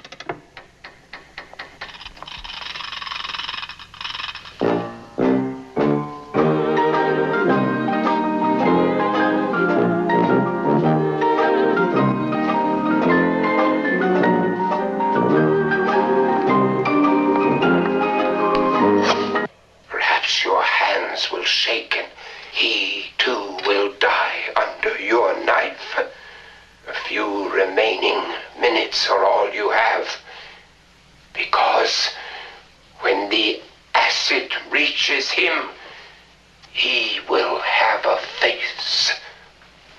Perhaps your hands will shake and he too will die under your remaining minutes are all you have. Because when the acid reaches him, he will have a face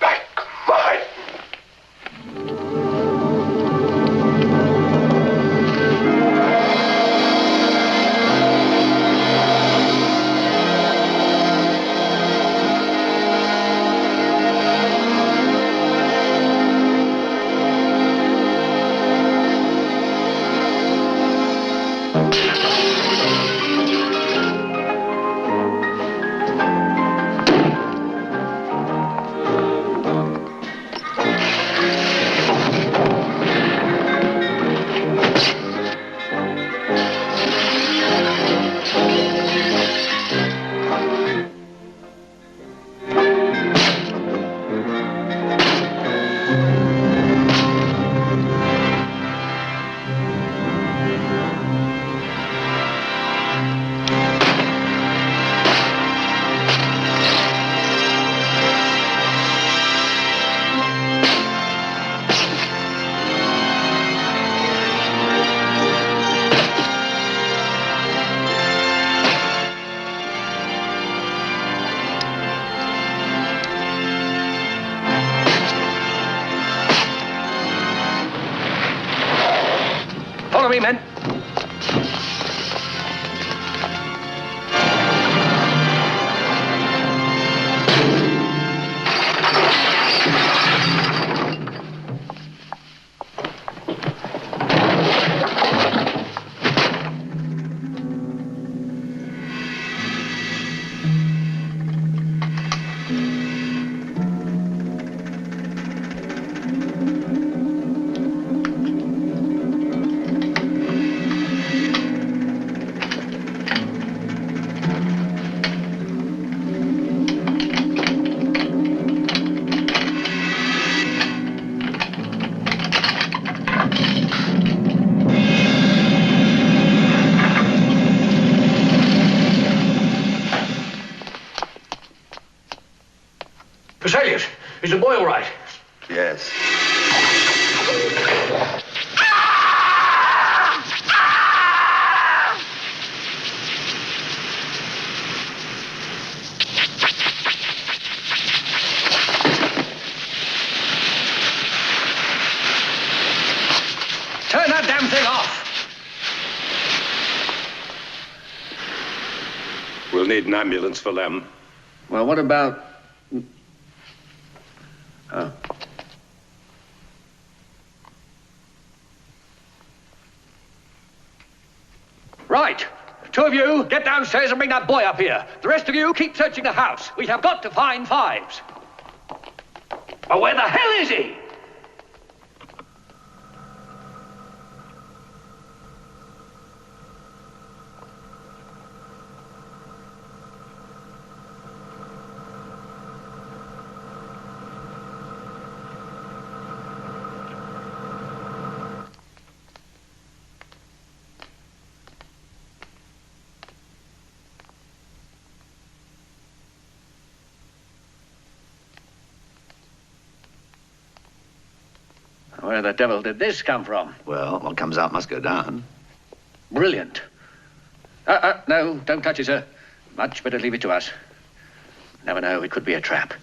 like mine. Follow me, men. Vesalius, is the boy all right? Yes. Turn that damn thing off. We'll need an ambulance for them. Well, what about... Oh. Right. Two of you, get downstairs and bring that boy up here. The rest of you, keep searching the house. We have got to find Phibes. But where the hell is he? Where the devil did this come from? Well, what comes out must go down. Brilliant. No, don't touch it, sir. Much better leave it to us. Never know, it could be a trap.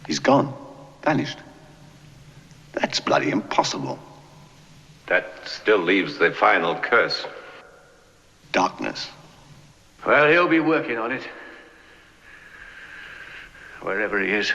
He's gone. Vanished. That's bloody impossible. That still leaves the final curse. Darkness. Well, he'll be working on it. Wherever he is.